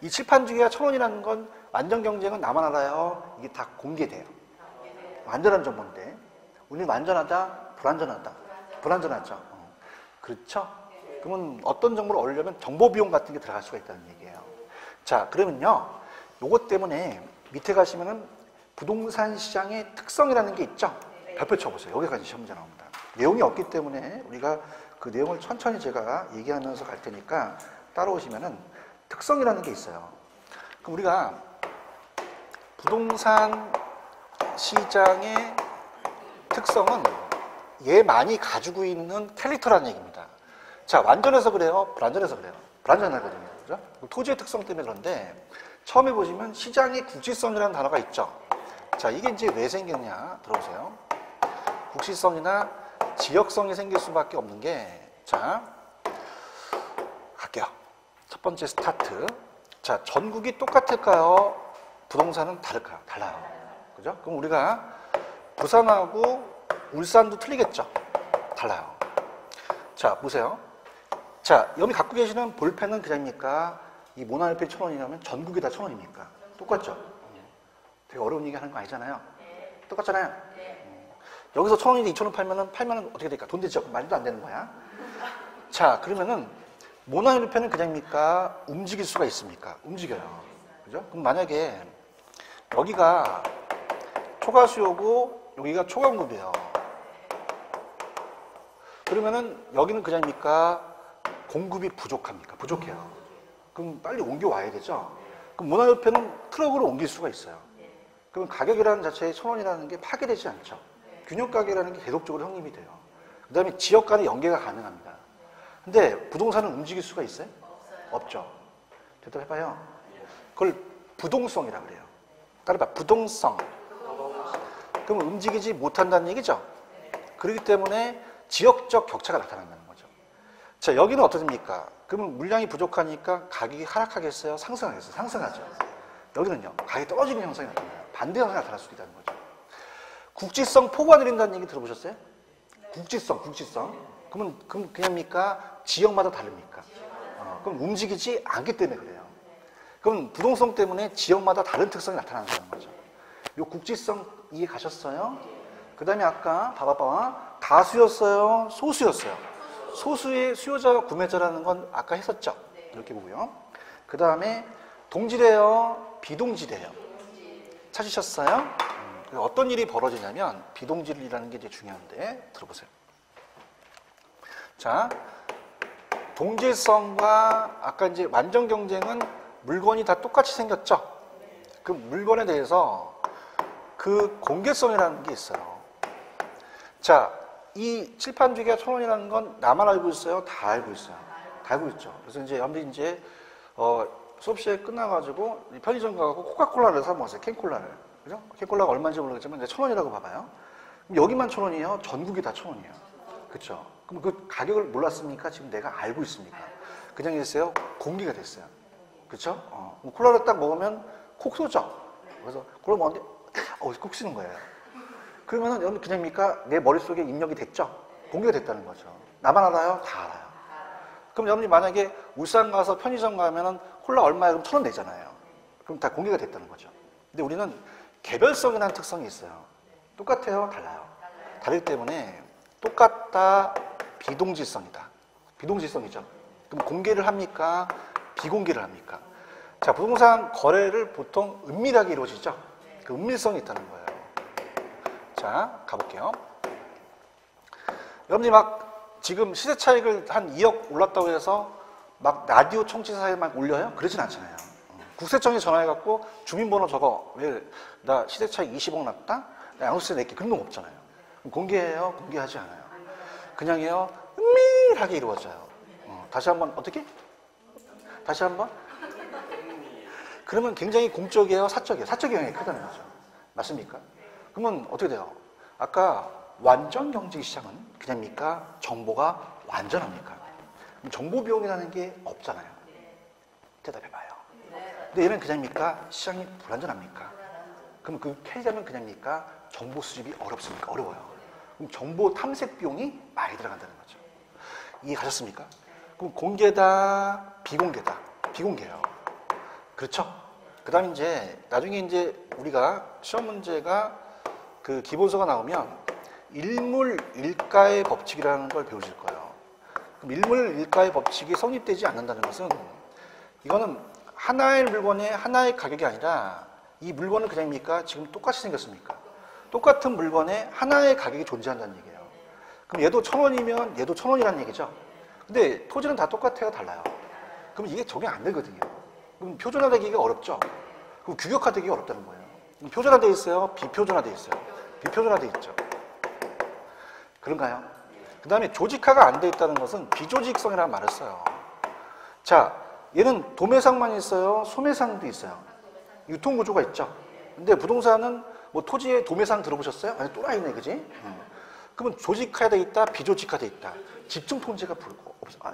이 칠판 주기가 1,000원이라는 건 완전 경쟁은 나만 알아요. 이게 다 공개돼요. 완전한 정보인데 우리는 완전하다, 불안전하다. 불안전하죠. 그렇죠? 그러면 어떤 정보를 얻으려면 정보 비용 같은 게 들어갈 수가 있다는 얘기예요. 자, 그러면요. 요것 때문에 밑에 가시면은 부동산 시장의 특성이라는 게 있죠? 별표 쳐보세요. 여기까지 시험 문제 나옵니다. 내용이 없기 때문에 우리가 그 내용을 천천히 제가 얘기하면서 갈 테니까 따라오시면은 특성이라는 게 있어요. 그럼 우리가 부동산 시장의 특성은 얘 많이 가지고 있는 캐릭터라는 얘기입니다. 자, 완전해서 그래요? 불완전해서 그래요? 불완전하거든요. 그죠? 토지의 특성 때문에 그런데 처음에 보시면 시장의 국지성이라는 단어가 있죠. 자, 이게 이제 왜 생겼냐? 들어보세요. 국지성이나 지역성이 생길 수밖에 없는 게, 자, 갈게요. 첫 번째 스타트. 자, 전국이 똑같을까요? 부동산은 다를까요? 달라요. 그죠? 그럼 우리가 부산하고 울산도 틀리겠죠? 달라요. 자, 보세요. 자, 여기 갖고 계시는 볼펜은 그냥입니까? 이 모나일펜 1,000원이라면 전국이 다 1,000원입니까? 똑같죠? 되게 어려운 얘기 하는 거 아니잖아요? 똑같잖아요? 여기서 1,000원인데 2,000원 팔면은 어떻게 될까? 돈 되죠? 말도 안 되는 거야. 자, 그러면은 모나일펜은 그냥입니까? 움직일 수가 있습니까? 움직여요. 그죠? 그럼 만약에 여기가 초과 수요고 여기가 초과 공급이에요. 그러면은 여기는 그냥입니까? 공급이 부족합니까? 부족해요. 그럼 빨리 옮겨와야 되죠? 그럼 모나일펜은 트럭으로 옮길 수가 있어요. 그러면 가격이라는 자체의 1,000원이라는 게 파괴되지 않죠. 균형 가격이라는 게 계속적으로 형성이 돼요. 그 다음에 지역 간의 연계가 가능합니다. 근데 부동산은 움직일 수가 있어요? 없죠. 대답해봐요. 그걸 부동성이라고 그래요. 따라봐, 부동성. 그럼 움직이지 못한다는 얘기죠? 그렇기 때문에 지역적 격차가 나타난다는 거죠. 자, 여기는 어떻습니까? 그러면 물량이 부족하니까 가격이 하락하겠어요? 상승하겠어요? 상승하죠. 여기는요, 가격이 떨어지는 현상이 나타나요. 반대 현상이 나타날 수도 있다는 거죠. 국지성 폭우가 내린다는 얘기 들어보셨어요? 국지성. 그럼 그냥입니까? 지역마다 다릅니까? 그럼 움직이지 않기 때문에 그래요. 그럼 부동성 때문에 지역마다 다른 특성이 나타난다는 거죠. 요 국지성 이해 가셨어요? 그 다음에 아까 봐봐. 다수였어요? 소수였어요? 소수의 수요자와 구매자라는 건 아까 했었죠? 이렇게 보고요. 그 다음에 동질이에요? 비동질이에요? 찾으셨어요? 어떤 일이 벌어지냐면 비동질이라는 게 이제 중요한데 들어보세요. 자, 동질성과 아까 이제 완전 경쟁은 물건이 다 똑같이 생겼죠? 그 물건에 대해서 그 공개성이라는 게 있어요. 자, 이 칠판 주기가 1,000원이라는 건 나만 알고 있어요? 다 알고 있어요. 다 알고 있죠. 그래서 이제 여러분들이 이제 수업 시간이 끝나가지고 편의점 가고 코카콜라를 사 먹었어요. 캔콜라를. 그죠? 코카콜라가 얼마인지 모르겠지만 이제 1,000원이라고 봐봐요. 그럼 여기만 1,000원이에요? 전국이 다 1,000원이에요. 그렇죠? 그럼 그 가격을 몰랐습니까? 지금 내가 알고 있습니까? 그냥 했어요? 공개가 됐어요. 그렇죠? 콜라를 딱 먹으면 콕 쏘죠? 그래서 콜라 먹는데 콕 쏘는 거예요. 그러면은 여러분 그냥입니까? 내 머릿속에 입력이 됐죠? 공개가 됐다는 거죠. 나만 알아요? 다 알아요. 그럼 여러분이 만약에 울산 가서 편의점 가면은 콜라 얼마에 그럼 1,000원 내잖아요. 그럼 다 공개가 됐다는 거죠. 근데 우리는 개별성이라는 특성이 있어요. 똑같아요? 달라요? 다르기 때문에 똑같다, 비동질성이다. 비동질성이죠. 그럼 공개를 합니까? 비공개를 합니까? 자, 부동산 거래를 보통 은밀하게 이루어지죠? 그 은밀성이 있다는 거예요. 자, 가볼게요. 여러분이 막 지금 시세 차익을 한 2억 올랐다고 해서 막 라디오 청취사에 막 올려요? 그러진 않잖아요. 국세청에 전화해갖고 주민번호 적어. 왜 나 시세 차익 20억 났다? 나 양도세 낼게. 그런 건 없잖아요. 공개해요? 공개하지 않아요. 그냥 해요? 은밀하게 이루어져요. 다시 한번 어떻게? 다시 한번? 그러면 굉장히 공적이에요? 사적이에요? 사적 영향이 크다는 거죠. 맞습니까? 그러면 어떻게 돼요? 아까 완전 경제 시장은 그냥입니까? 정보가 완전합니까? 그럼 정보 비용이라는 게 없잖아요. 대답해봐요. 근데 얘는 그냥입니까? 시장이 불완전합니까? 그럼 그 캐리하면 그냥입니까? 정보 수집이 어렵습니까? 어려워요. 그럼 정보 탐색 비용이 많이 들어간다는 거죠. 이해 가셨습니까? 그럼 공개다, 비공개다. 비공개예요. 그렇죠? 그 다음에 이제 나중에 이제 우리가 시험 문제가 그 기본서가 나오면 일물일가의 법칙이라는 걸 배우실 거예요. 그럼 일물일가의 법칙이 성립되지 않는다는 것은 이거는 하나의 물건의 하나의 가격이 아니라 이 물건은 그냥입니까? 지금 똑같이 생겼습니까? 똑같은 물건에 하나의 가격이 존재한다는 얘기예요. 그럼 얘도 1,000원이면 얘도 1,000원이라는 얘기죠. 근데 토지는 다 똑같아요? 달라요? 그럼 이게 적용 안 되거든요. 그럼 표준화되기가 어렵죠. 그럼 규격화되기가 어렵다는 거예요. 그럼 표준화되어 있어요? 비표준화되어 있어요? 비표준화되어 있죠. 그런가요? 그 다음에 조직화가 안 돼 있다는 것은 비조직성이라는 말을 써요. 자, 얘는 도매상만 있어요? 소매상도 있어요? 유통구조가 있죠. 근데 부동산은 뭐 토지에 도매상 들어보셨어요? 아니, 또라이네, 그지? 그러면 조직화돼 있다, 비조직화돼 있다. 집중통제가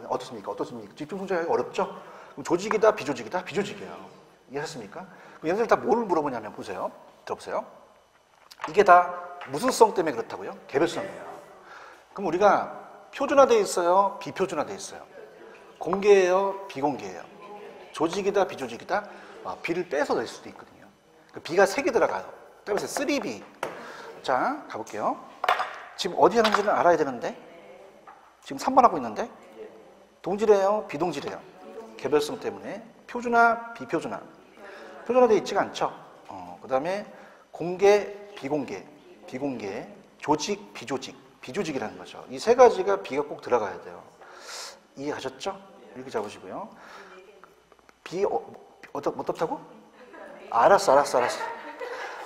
어떻습니까? 어떻습니까? 집중통제가 어렵죠? 그럼 조직이다, 비조직이다? 비조직이에요. 이해하셨습니까? 얘네들 다 뭐를 물어보냐면 보세요. 들어보세요. 이게 다 무슨 성 때문에 그렇다고요? 개별성이에요. 그럼 우리가 표준화돼 있어요? 비표준화돼 있어요? 공개예요? 비공개예요? 조직이다, 비조직이다? B를 빼서 낼 수도 있거든요. 그 B가 3개 들어가요. 따라서 3B. 자, 가볼게요. 지금 어디 하는지는 알아야 되는데 지금 3번 하고 있는데 동질이에요? 비동질이에요? 개별성 때문에 표준화, 비표준화. 표준화되어 있지가 않죠. 그 다음에 공개, 비공개, 비공개, 조직, 비조직, 비조직이라는 거죠. 이 3가지가 B가 꼭 들어가야 돼요. 이해하셨죠? 이렇게 잡으시고요. 어떻다고? 알았어.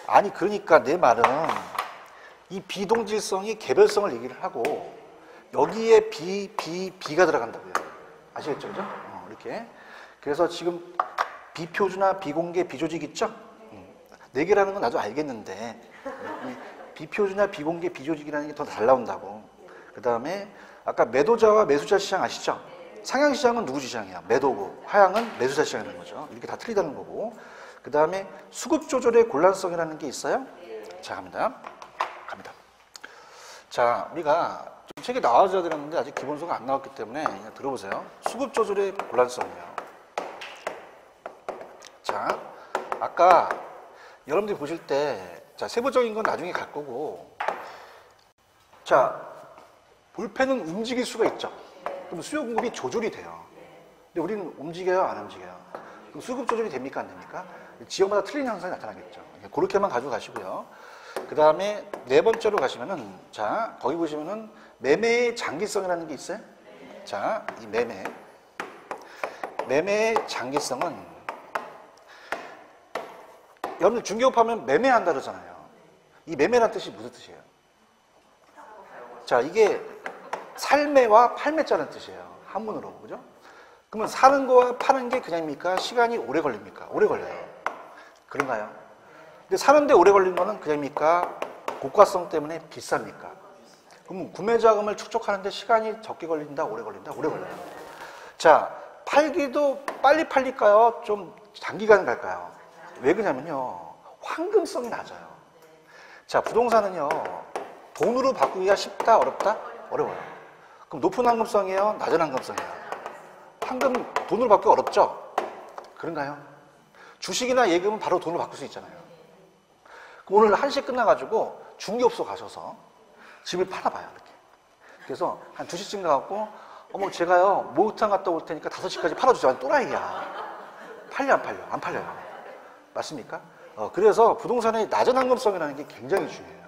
아니, 그러니까 내 말은 이 비동질성이 개별성을 얘기를 하고 여기에 B가 들어간다고요. 아시겠죠? 그죠? 이렇게. 그래서 지금 비표준화, 비공개, 비조직 있죠? 4개라는 건 나도 알겠는데 비표준화, 비공개, 비조직이라는 게 더 잘 나온다고. 그 다음에 아까 매도자와 매수자 시장 아시죠? 상향시장은 누구 시장이야? 매도고, 하향은 매수자 시장이라는 거죠. 이렇게 다 틀리다는 거고. 그 다음에 수급조절의 곤란성이라는 게 있어요. 자, 갑니다. 자, 우리가 좀 책에 나와줘야 되는데 아직 기본서가 안 나왔기 때문에 그냥 들어보세요. 수급조절의 곤란성이에요. 자, 아까 여러분들이 보실 때, 자, 세부적인 건 나중에 갈 거고, 자, 볼펜은 움직일 수가 있죠. 그럼 수요 공급이 조절이 돼요. 근데 우리는 움직여요, 안 움직여요? 그럼 수급 조절이 됩니까, 안 됩니까? 지역마다 틀린 현상이 나타나겠죠. 그렇게만 가지고 가시고요. 그 다음에 4번째로 가시면은, 자, 거기 보시면은 매매의 장기성이라는 게 있어요. 자, 이 매매의 장기성은 여러분들 중개업하면 매매한다 그러잖아요. 이 매매란 뜻이 무슨 뜻이에요? 자, 이게 살매와 팔매자는 뜻이에요. 한문으로. 그죠? 그러면 사는 거와 파는 게 그냥입니까? 시간이 오래 걸립니까? 오래 걸려요. 그런가요? 근데 사는데 오래 걸린 거는 그냥입니까? 고가성 때문에 비쌉니까? 그럼 구매 자금을 축적하는데 시간이 적게 걸린다, 오래 걸린다, 오래 걸려요. 자, 팔기도 빨리 팔릴까요? 좀 장기간 갈까요? 왜 그러냐면요, 황금성이 낮아요. 자, 부동산은요, 돈으로 바꾸기가 쉽다, 어렵다? 어려워요. 그럼 높은 황금성이에요? 낮은 황금성이에요? 황금, 돈으로 바꾸기 어렵죠? 그런가요? 주식이나 예금은 바로 돈으로 바꿀 수 있잖아요. 그럼 오늘 1시 끝나가지고 중개업소 가셔서 집을 팔아봐요, 이렇게. 그래서 한 2시쯤 가갖고, 어머, 제가요, 목욕탕 갔다 올 테니까 5시까지 팔아주세요. 또라이야. 팔려, 안 팔려? 안 팔려요. 맞습니까? 그래서 부동산의 낮은 황금성이라는 게 굉장히 중요해요.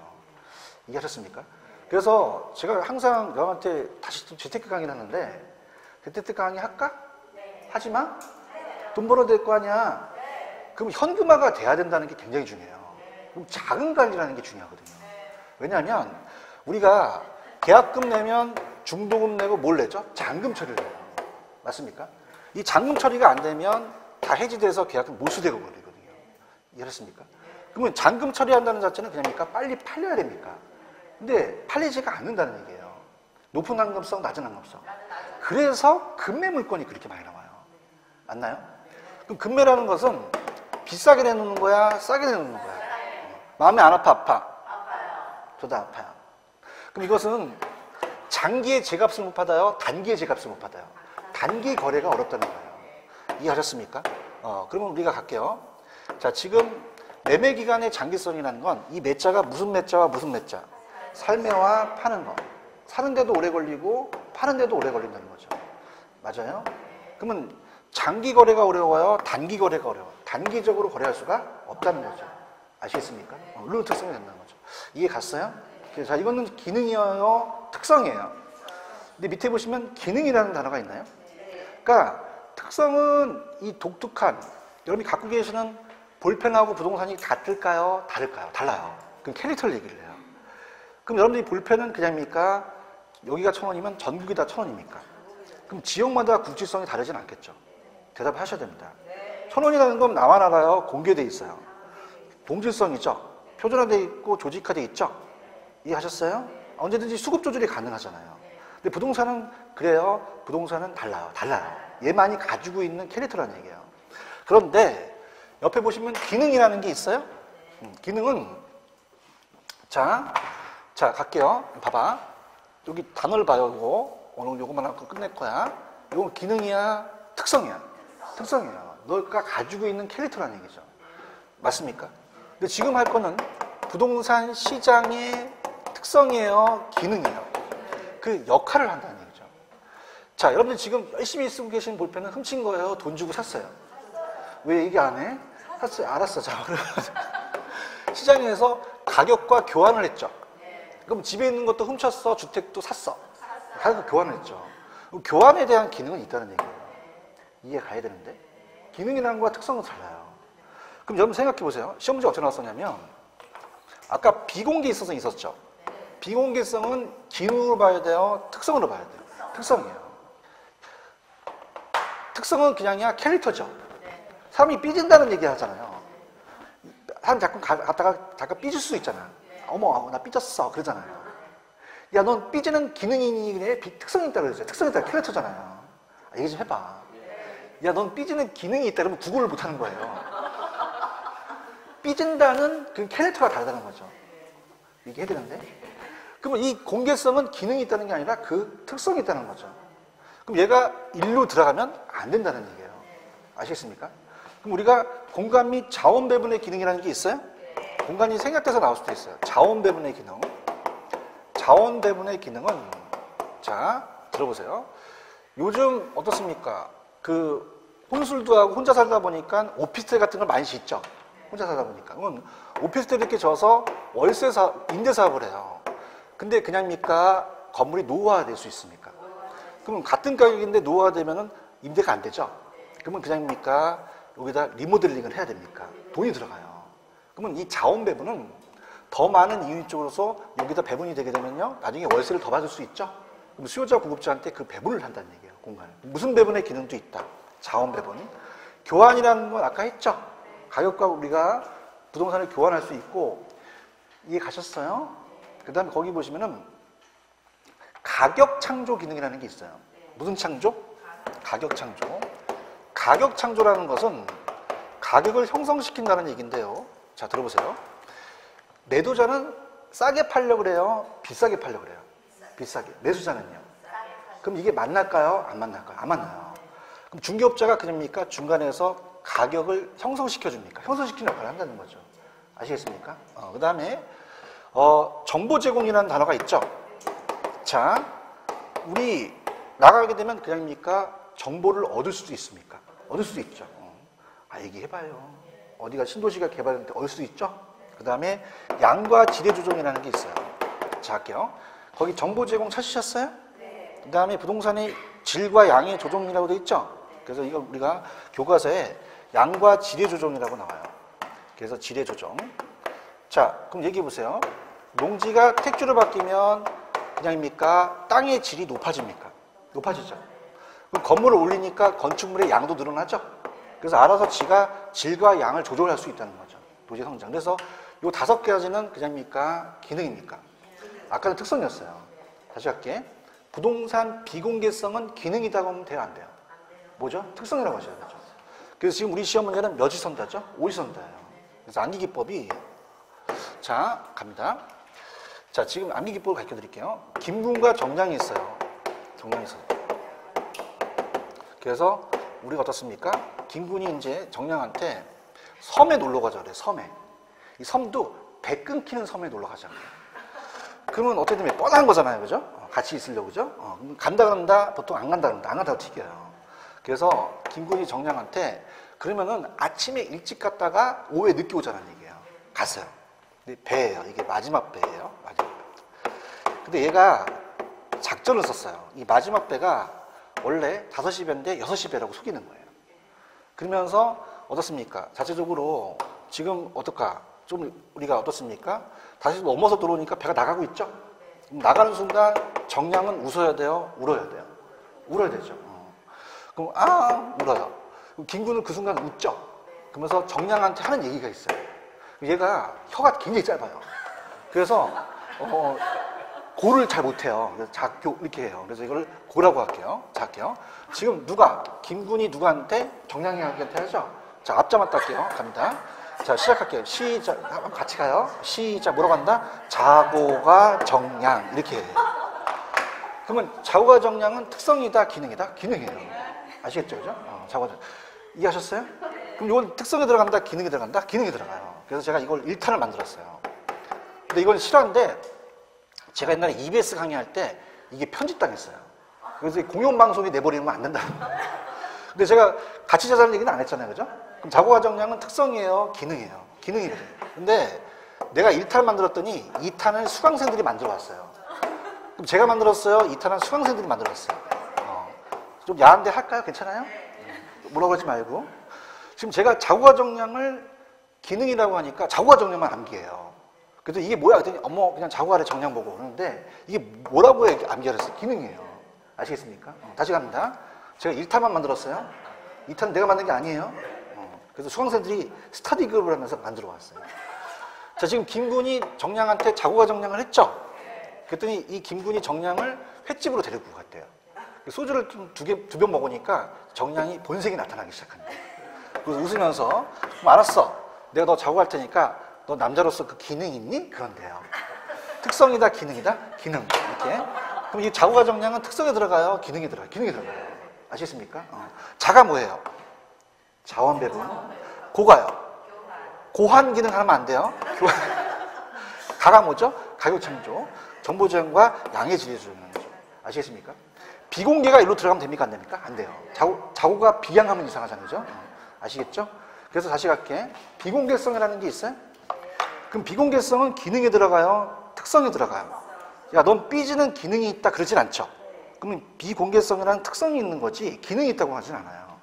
이해하셨습니까? 그래서 제가 항상 여러분한테 다시 재테크 강의를 하는데, 재테크 강의 할까? 하지 마? 돈 벌어야 될 거 아니야? 그럼 현금화가 돼야 된다는 게 굉장히 중요해요. 그럼 자금 관리라는 게 중요하거든요. 왜냐하면 우리가 계약금 내면 중도금 내고 뭘 내죠? 잔금 처리를 해요. 맞습니까? 이 잔금 처리가 안 되면 다 해지돼서 계약금 몰수되고 버리거든요. 이해하셨습니까? 그러면 잔금 처리한다는 자체는 그냥입니까? 빨리 팔려야 됩니까? 근데 팔리지가 않는다는 얘기예요. 높은 황금성, 낮은 황금성. 그래서 금매 물건이 그렇게 많이 나와요. 맞나요? 그럼 금매라는 것은 비싸게 내놓는 거야? 싸게 내놓는 거야? 마음이 안 아파? 아파? 저도 아파요. 그럼 이것은 장기의 제값을 못 받아요? 단기의 제값을 못 받아요? 단기 거래가 어렵다는 거예요. 이해하셨습니까? 그러면 우리가 갈게요. 자, 지금 매매 기간의 장기성이라는 건 이 매자가 무슨 매자와 무슨 매자? 살매와 파는 거. 사는데도 오래 걸리고 파는데도 오래 걸린다는 거죠. 맞아요? 그러면 장기 거래가 어려워요? 단기 거래가 어려워요? 단기적으로 거래할 수가 없다는 거죠. 아시겠습니까? 룰 특성이 된다는 거죠. 이해 갔어요? 자, 이거는 기능이에요? 특성이에요? 근데 밑에 보시면 기능이라는 단어가 있나요? 그러니까 특성은 이 독특한, 여러분이 갖고 계시는 볼펜하고 부동산이 같을까요? 다를까요? 달라요. 그럼 캐릭터를 얘기를 해요. 그럼 여러분들이 볼펜은 그냥입니까? 여기가 1,000원이면 전국이 다 1,000원입니까? 그럼 지역마다 굵직성이 다르진 않겠죠? 대답하셔야 됩니다. 1,000원이라는 건 나만 알아요? 공개돼 있어요. 동질성이죠? 표준화돼 있고 조직화돼 있죠? 이해하셨어요? 언제든지 수급 조절이 가능하잖아요. 근데 부동산은 그래요? 부동산은 달라요. 얘만이 가지고 있는 캐릭터라는 얘기예요. 그런데 옆에 보시면 기능이라는 게 있어요? 기능은 자 갈게요. 봐봐. 여기 단어를 봐요. 오늘 요거만 하고 끝낼 거야. 이건 기능이야? 특성이야? 특성이에요. 너가 가지고 있는 캐릭터라는 얘기죠. 맞습니까? 근데 지금 할 거는 부동산 시장의 특성이에요? 기능이에요? 그 역할을 한다는 얘기죠. 자, 여러분들 지금 열심히 쓰고 계신 볼펜은 훔친 거예요? 돈 주고 샀어요? 왜 얘기 안 해? 샀어요. 알았어. 자, 그러면 시장에서 가격과 교환을 했죠. 그럼 집에 있는 것도 훔쳤어? 주택도 샀어? 가격 교환을 했죠. 그럼 교환에 대한 기능은 있다는 얘기예요. 이해 가야 되는데 기능이라는 거와 특성은 달라요. 그럼 여러분 생각해 보세요. 시험 문제 어떻게 나왔었냐면 아까 비공개성이 있었죠. 비공개성은 기능으로 봐야 돼요? 특성으로 봐야 돼요? 특성이에요. 특성은 그냥이야 캐릭터죠. 사람이 삐진다는 얘기 하잖아요. 사람 자꾸 갔다가 잠깐 삐질 수 있잖아. 어머, 나 삐졌어. 그러잖아요. 야, 넌 삐지는 기능이 그래? 특성이 있다 그러죠. 특성이 있다 캐릭터잖아요. 얘기 좀 해봐. 야, 넌 삐지는 기능이 있다 그러면 구글을 못 하는 거예요. 삐진다는 그 캐릭터가 다르다는 거죠. 얘기해야 되는데. 그러면 이 공개성은 기능이 있다는 게 아니라 그 특성이 있다는 거죠. 그럼 얘가 일로 들어가면 안 된다는 얘기예요. 아시겠습니까? 그럼 우리가 공간 및 자원 배분의 기능이라는 게 있어요? 공간이 생략돼서 나올 수도 있어요. 자원 배분의 기능. 자원 배분의 기능은 자, 들어보세요. 요즘 어떻습니까? 그 혼술도 하고 혼자 살다 보니까 오피스텔 같은 걸 많이 짓죠. 혼자 살다 보니까. 그건 오피스텔 이렇게 져서 월세 임대 사업을 해요. 근데 그냥입니까? 건물이 노후화될 수 있습니까? 그럼 같은 가격인데 노후화되면은 임대가 안 되죠. 그러면 그냥입니까? 여기다 리모델링을 해야 됩니까? 돈이 들어가요. 그러면 이 자원 배분은 더 많은 이윤 쪽으로서 여기다 배분이 되게 되면요, 나중에 월세를 더 받을 수 있죠. 그럼 수요자 공급자한테 그 배분을 한다는 얘기예요. 공간을. 무슨 배분의 기능도 있다. 자원 배분. 교환이라는 건 아까 했죠. 가격과 우리가 부동산을 교환할 수 있고, 이해 가셨어요? 그 다음에 거기 보시면은 가격 창조 기능이라는 게 있어요. 무슨 창조? 가격 창조. 가격 창조라는 것은 가격을 형성시킨다는 얘기인데요. 자, 들어보세요. 매도자는 싸게 팔려고 그래요? 비싸게 팔려고 그래요? 비싸게. 매수자는요? 그럼 이게 만날까요? 안 만날까요? 안 만나요. 그럼 중개업자가 그럽니까? 중간에서 가격을 형성시켜줍니까? 형성시키는 역할을 한다는 거죠. 아시겠습니까? 그 다음에 정보 제공이라는 단어가 있죠. 자, 우리 나가게 되면 그냥입니까? 정보를 얻을 수도 있습니까? 얻을 수도 있죠. 얘기해봐요. 어디가 신도시가 개발되는데 얻을 수 있죠. 그 다음에 양과 질의 조정이라는 게 있어요. 자, 할게요. 거기 정보 제공 찾으셨어요? 그 다음에 부동산의 질과 양의 조정이라고 되어 있죠. 그래서 이거 우리가 교과서에 양과 질의 조정이라고 나와요. 그래서 질의 조정. 자, 그럼 얘기해 보세요. 농지가 택지로 바뀌면 그냥입니까? 땅의 질이 높아집니까? 높아지죠. 그럼 건물을 올리니까 건축물의 양도 늘어나죠. 그래서 알아서 지가 질과 양을 조절할 수 있다는 거죠. 도시 성장. 그래서 요 5가지는 그냥입니까? 기능입니까? 아까는 특성이었어요. 다시 할게. 부동산 비공개성은 기능이라고 하면 돼요, 안 돼요? 뭐죠? 특성이라고 하셔야 되죠. 그래서 지금 우리 시험 문제는 몇이선다죠? 5위선다예요. 그래서 암기기법이, 자, 갑니다. 자, 지금 암기기법을 가르쳐 드릴게요. 김군과 정량이 있어요. 정량이 있어요. 그래서 우리가 어떻습니까? 김군이 이제 정량한테 섬에 놀러 가자 그래요, 섬에. 이 섬도 배 끊기는 섬에 놀러 가자고요. 그러면 어떻게 되면 뻔한 거잖아요, 그죠? 같이 있으려고, 그죠? 간다 그런다, 보통 안 간다 그런다, 안 간다고 튀겨요. 그래서 김군이 정량한테 그러면은 아침에 일찍 갔다가 오후에 늦게 오자는 얘기예요. 갔어요. 근데 배예요. 이게 마지막 배예요. 마지막 배. 근데 얘가 작전을 썼어요. 이 마지막 배가 원래 5시 배인데 6시 배라고 속이는 거예요. 그러면서 어떻습니까? 자체적으로 지금 어떨까? 좀 우리가 어떻습니까? 다시 넘어서 들어오니까 배가 나가고 있죠? 나가는 순간 정량은 웃어야 돼요? 울어야 돼요? 울어야 되죠. 그럼 울어요. 김군은 그 순간 웃죠? 그러면서 정량한테 하는 얘기가 있어요. 얘가 혀가 굉장히 짧아요. 그래서 고를 잘 못해요. 그래서 작교 이렇게 해요. 그래서 이걸 고라고 할게요. 자, 할게요. 지금 김군이 누구한테? 정량이한테 하죠? 자, 앞자만 딸게요. 갑니다. 자, 시작할게요. 시작. 한번 같이 가요. 시작. 뭐라고 한다? 자고가 정량. 이렇게 해요. 그러면 자고가 정량은 특성이다, 기능이다? 기능이에요. 아시겠죠? 그죠? 자고가 정량. 이해하셨어요? 그럼 이건 특성에 들어간다, 기능에 들어간다? 기능에 들어가요. 그래서 제가 이걸 1탄을 만들었어요. 근데 이건 실화인데 제가 옛날에 EBS 강의할 때 이게 편집당했어요. 그래서 공영방송이 내버리면 안 된다는 거예요. 근데 제가 가치 자산 얘기는 안 했잖아요. 그죠? 그럼 자고가 정량은 특성이에요? 기능이에요? 기능이거든요. 근데 내가 1탄을 만들었더니 2탄을 수강생들이 만들어 왔어요. 그럼 제가 만들었어요? 2탄은 수강생들이 만들었어요. 좀 야한데 할까요? 괜찮아요? 뭐라고 하지 말고. 지금 제가 자고가 정량을 기능이라고 하니까 자고가 정량만 암기해요. 그래서 이게 뭐야? 그랬더니 그냥 자고가를 정량 보고 그러는데 이게 뭐라고 암기를 했어요? 기능이에요. 아시겠습니까? 다시 갑니다. 제가 1탄만 만들었어요. 2탄은 내가 만든 게 아니에요. 그래서 수강생들이 스터디 그룹을 하면서 만들어 왔어요. 자, 지금 김군이 정량한테 자고가 정량을 했죠? 그랬더니 이 김군이 정량을 횟집으로 데리고 갔대요. 소주를 좀 두 병 먹으니까 정량이 본색이 나타나기 시작합니다. 그래서 웃으면서 그럼 알았어. 내가 너 자고 갈 테니까 너 남자로서 그 기능 있니? 그런데요. 특성이다, 기능이다? 기능. 이렇게. 그럼 이 자고가 정량은 특성에 들어가요? 기능에 들어가요? 기능에 들어가요. 아시겠습니까? 자가 뭐예요? 자원 배분. 고가요? 고환 기능 하면 안 돼요. 가가 뭐죠? 가격 창조. 정보 제공과 양의 질을 주는 거죠. 아시겠습니까? 비공개가 일로 들어가면 됩니까? 안 됩니까? 안 돼요. 자고가 비양하면 이상하잖아요. 그죠? 아시겠죠? 그래서 다시 갈게. 비공개성이라는 게 있어요? 그럼 비공개성은 기능에 들어가요? 특성에 들어가요? 야, 넌 삐지는 기능이 있다 그러진 않죠? 그러면 비공개성이라는 특성이 있는 거지 기능이 있다고 하진 않아요.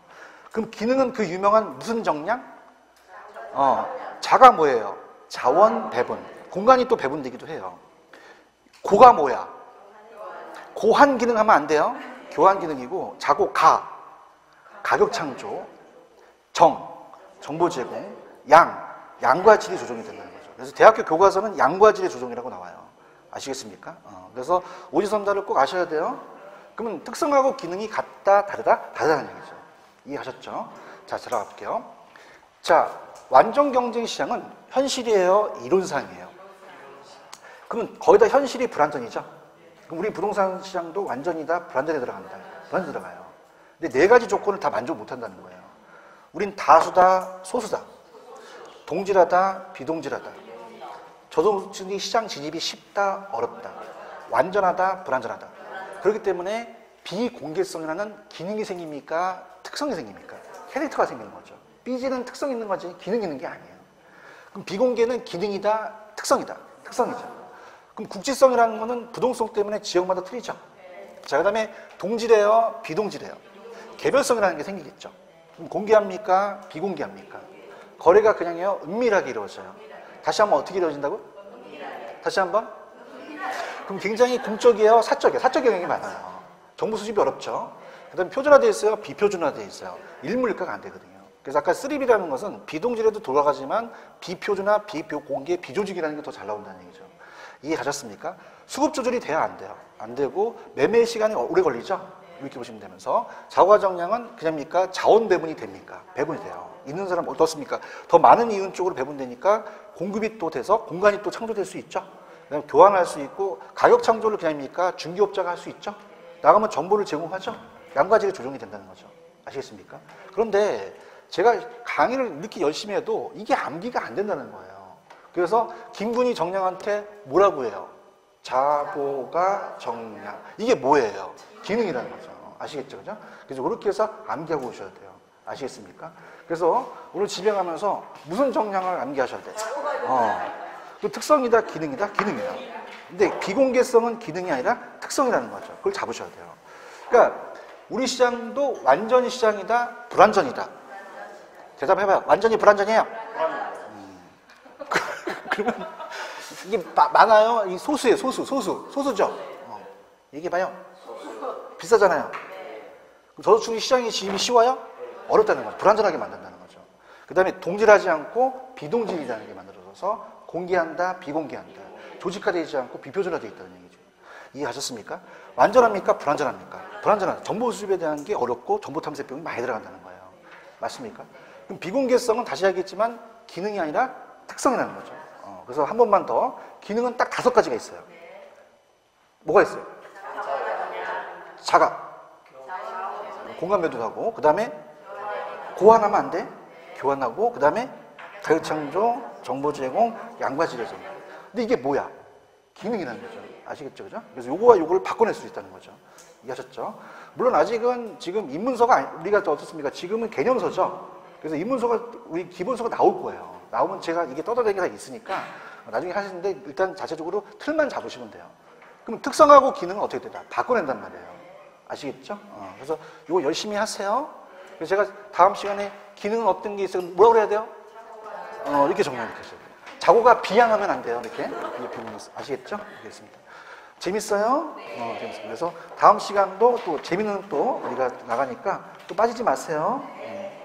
그럼 기능은 그 유명한 무슨 정량? 자가 뭐예요? 자원 배분. 공간이 또 배분되기도 해요. 고가 뭐야? 고한 기능 하면 안 돼요. 교환 기능이고, 자고 가격 창조, 정보 제공, 양과 질이 조정이 된다는 거죠. 그래서 대학교 교과서는 양과 질의 조정이라고 나와요. 아시겠습니까? 그래서 오지선다를 꼭 아셔야 돼요. 그러면 특성하고 기능이 같다, 다르다? 다르다는 얘기죠. 이해하셨죠? 자, 들어가 볼게요. 자, 완전 경쟁 시장은 현실이에요? 이론상이에요? 그러면 거의 다 현실이 불완전이죠? 그럼 우리 부동산 시장도 완전이다, 불완전에 들어간다. 불완전 들어가요. 근데 네 가지 조건을 다 만족 못 한다는 거예요. 우린 다수다, 소수다. 동질하다, 비동질하다. 저소득층이 시장 진입이 쉽다, 어렵다. 완전하다, 불완전하다. 그렇기 때문에 비공개성이라는 기능이 생깁니까? 특성이 생깁니까? 캐릭터가 생기는 거죠. 삐지는 특성이 있는 거지 기능이 있는 게 아니에요. 그럼 비공개는 기능이다, 특성이다. 특성이죠. 그럼 국지성이라는 거는 부동성 때문에 지역마다 틀리죠. 자, 그 다음에 동질해요, 비동질해요. 개별성이라는 게 생기겠죠. 그럼 공개합니까? 비공개합니까? 거래가 그냥요, 은밀하게 이루어져요. 다시 한번 어떻게 이루어진다고? 다시 한번? 그럼 굉장히 공적이에요, 사적이에요? 사적 영역이 많아요. 정보 수집이 어렵죠. 그 다음에 표준화되어 있어요, 비표준화되어 있어요. 일물일가가 안 되거든요. 그래서 아까 3B라는 것은 비동질에도 돌아가지만 비표준화, 비공개, 비조직이라는 게 더 잘 나온다는 얘기죠. 이해하셨습니까? 수급 조절이 돼야 안 돼요. 안 되고 매매 시간이 오래 걸리죠. 이렇게 보시면 되면서 자과 정량은 그냥입니까? 자원 배분이 됩니까? 배분이 돼요. 있는 사람 어떻습니까? 더 많은 이윤 쪽으로 배분되니까 공급이 또 돼서 공간이 또 창조될 수 있죠. 그다음에 교환할 수 있고 가격 창조를 그냥입니까? 중개업자가 할 수 있죠. 나가면 정보를 제공하죠. 양과질이 조정이 된다는 거죠. 아시겠습니까? 그런데 제가 강의를 이렇게 열심히 해도 이게 암기가 안 된다는 거예요. 그래서 김군이 정량한테 뭐라고 해요? 자보가 정량. 이게 뭐예요? 기능이라는 거죠. 아시겠죠? 그죠? 그래서 그렇게 해서 암기하고 오셔야 돼요. 아시겠습니까? 그래서 오늘 집에 가면서 무슨 정량을 암기하셔야 돼요? 그 특성이다, 기능이다, 기능이에요. 근데 비공개성은 기능이 아니라 특성이라는 거죠. 그걸 잡으셔야 돼요. 그러니까 우리 시장도 완전히 시장이다, 불완전이다. 대답해봐요. 완전히 불완전이에요? 그러면 이게 많아요? 이 소수예요, 소수죠? 얘기해봐요. 비싸잖아요. 그럼 저소득층이 시장에 진입이 쉬워요? 어렵다는 거죠. 불완전하게 만든다는 거죠. 그 다음에 동질하지 않고 비동질이라는 게 만들어져서 공개한다, 비공개한다. 조직화되지 않고 비표준화되어 있다는 얘기죠. 이해하셨습니까? 완전합니까? 불완전합니까? 불완전하다. 정보 수집에 대한 게 어렵고 정보 탐색 비용이 많이 들어간다는 거예요. 맞습니까? 그럼 비공개성은 다시 하겠지만 기능이 아니라 특성이라는 거죠. 그래서 한 번만 더. 기능은 딱 5가지가 있어요. 뭐가 있어요? 자가. 공간 매도하고, 그 다음에 고환하면 안 돼. 교환하고, 그 다음에 가격 창조, 정보 제공, 양과질의 정. 근데 이게 뭐야? 기능이라는 거죠. 아시겠죠? 그죠? 그래서 요거와 요거를 바꿔낼 수 있다는 거죠. 이해하셨죠? 물론 아직은 지금 입문서가, 우리가 또 어떻습니까? 지금은 개념서죠. 그래서 입문서가, 우리 기본서가 나올 거예요. 나오면 제가 이게 떠다니게 다 있으니까 나중에 하시는데 일단 자체적으로 틀만 잡으시면 돼요. 그럼 특성하고 기능은 어떻게 되나? 바꿔낸단 말이에요. 아시겠죠? 그래서 이거 열심히 하세요. 그래서 제가 다음 시간에 기능은 어떤 게 있어요? 뭐라고 해야 돼요? 이렇게 정리하면 되세요. 자고가 비양하면 안 돼요. 이렇게. 아시겠죠? 알겠습니다. 재밌어요? 재밌습니다. 그래서 다음 시간도 또 재밌는 또 우리가 나가니까 또 빠지지 마세요.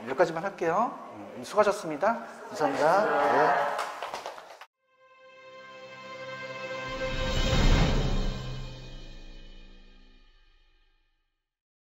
여기까지만 할게요. 수고하셨습니다. 감사합니다. 네.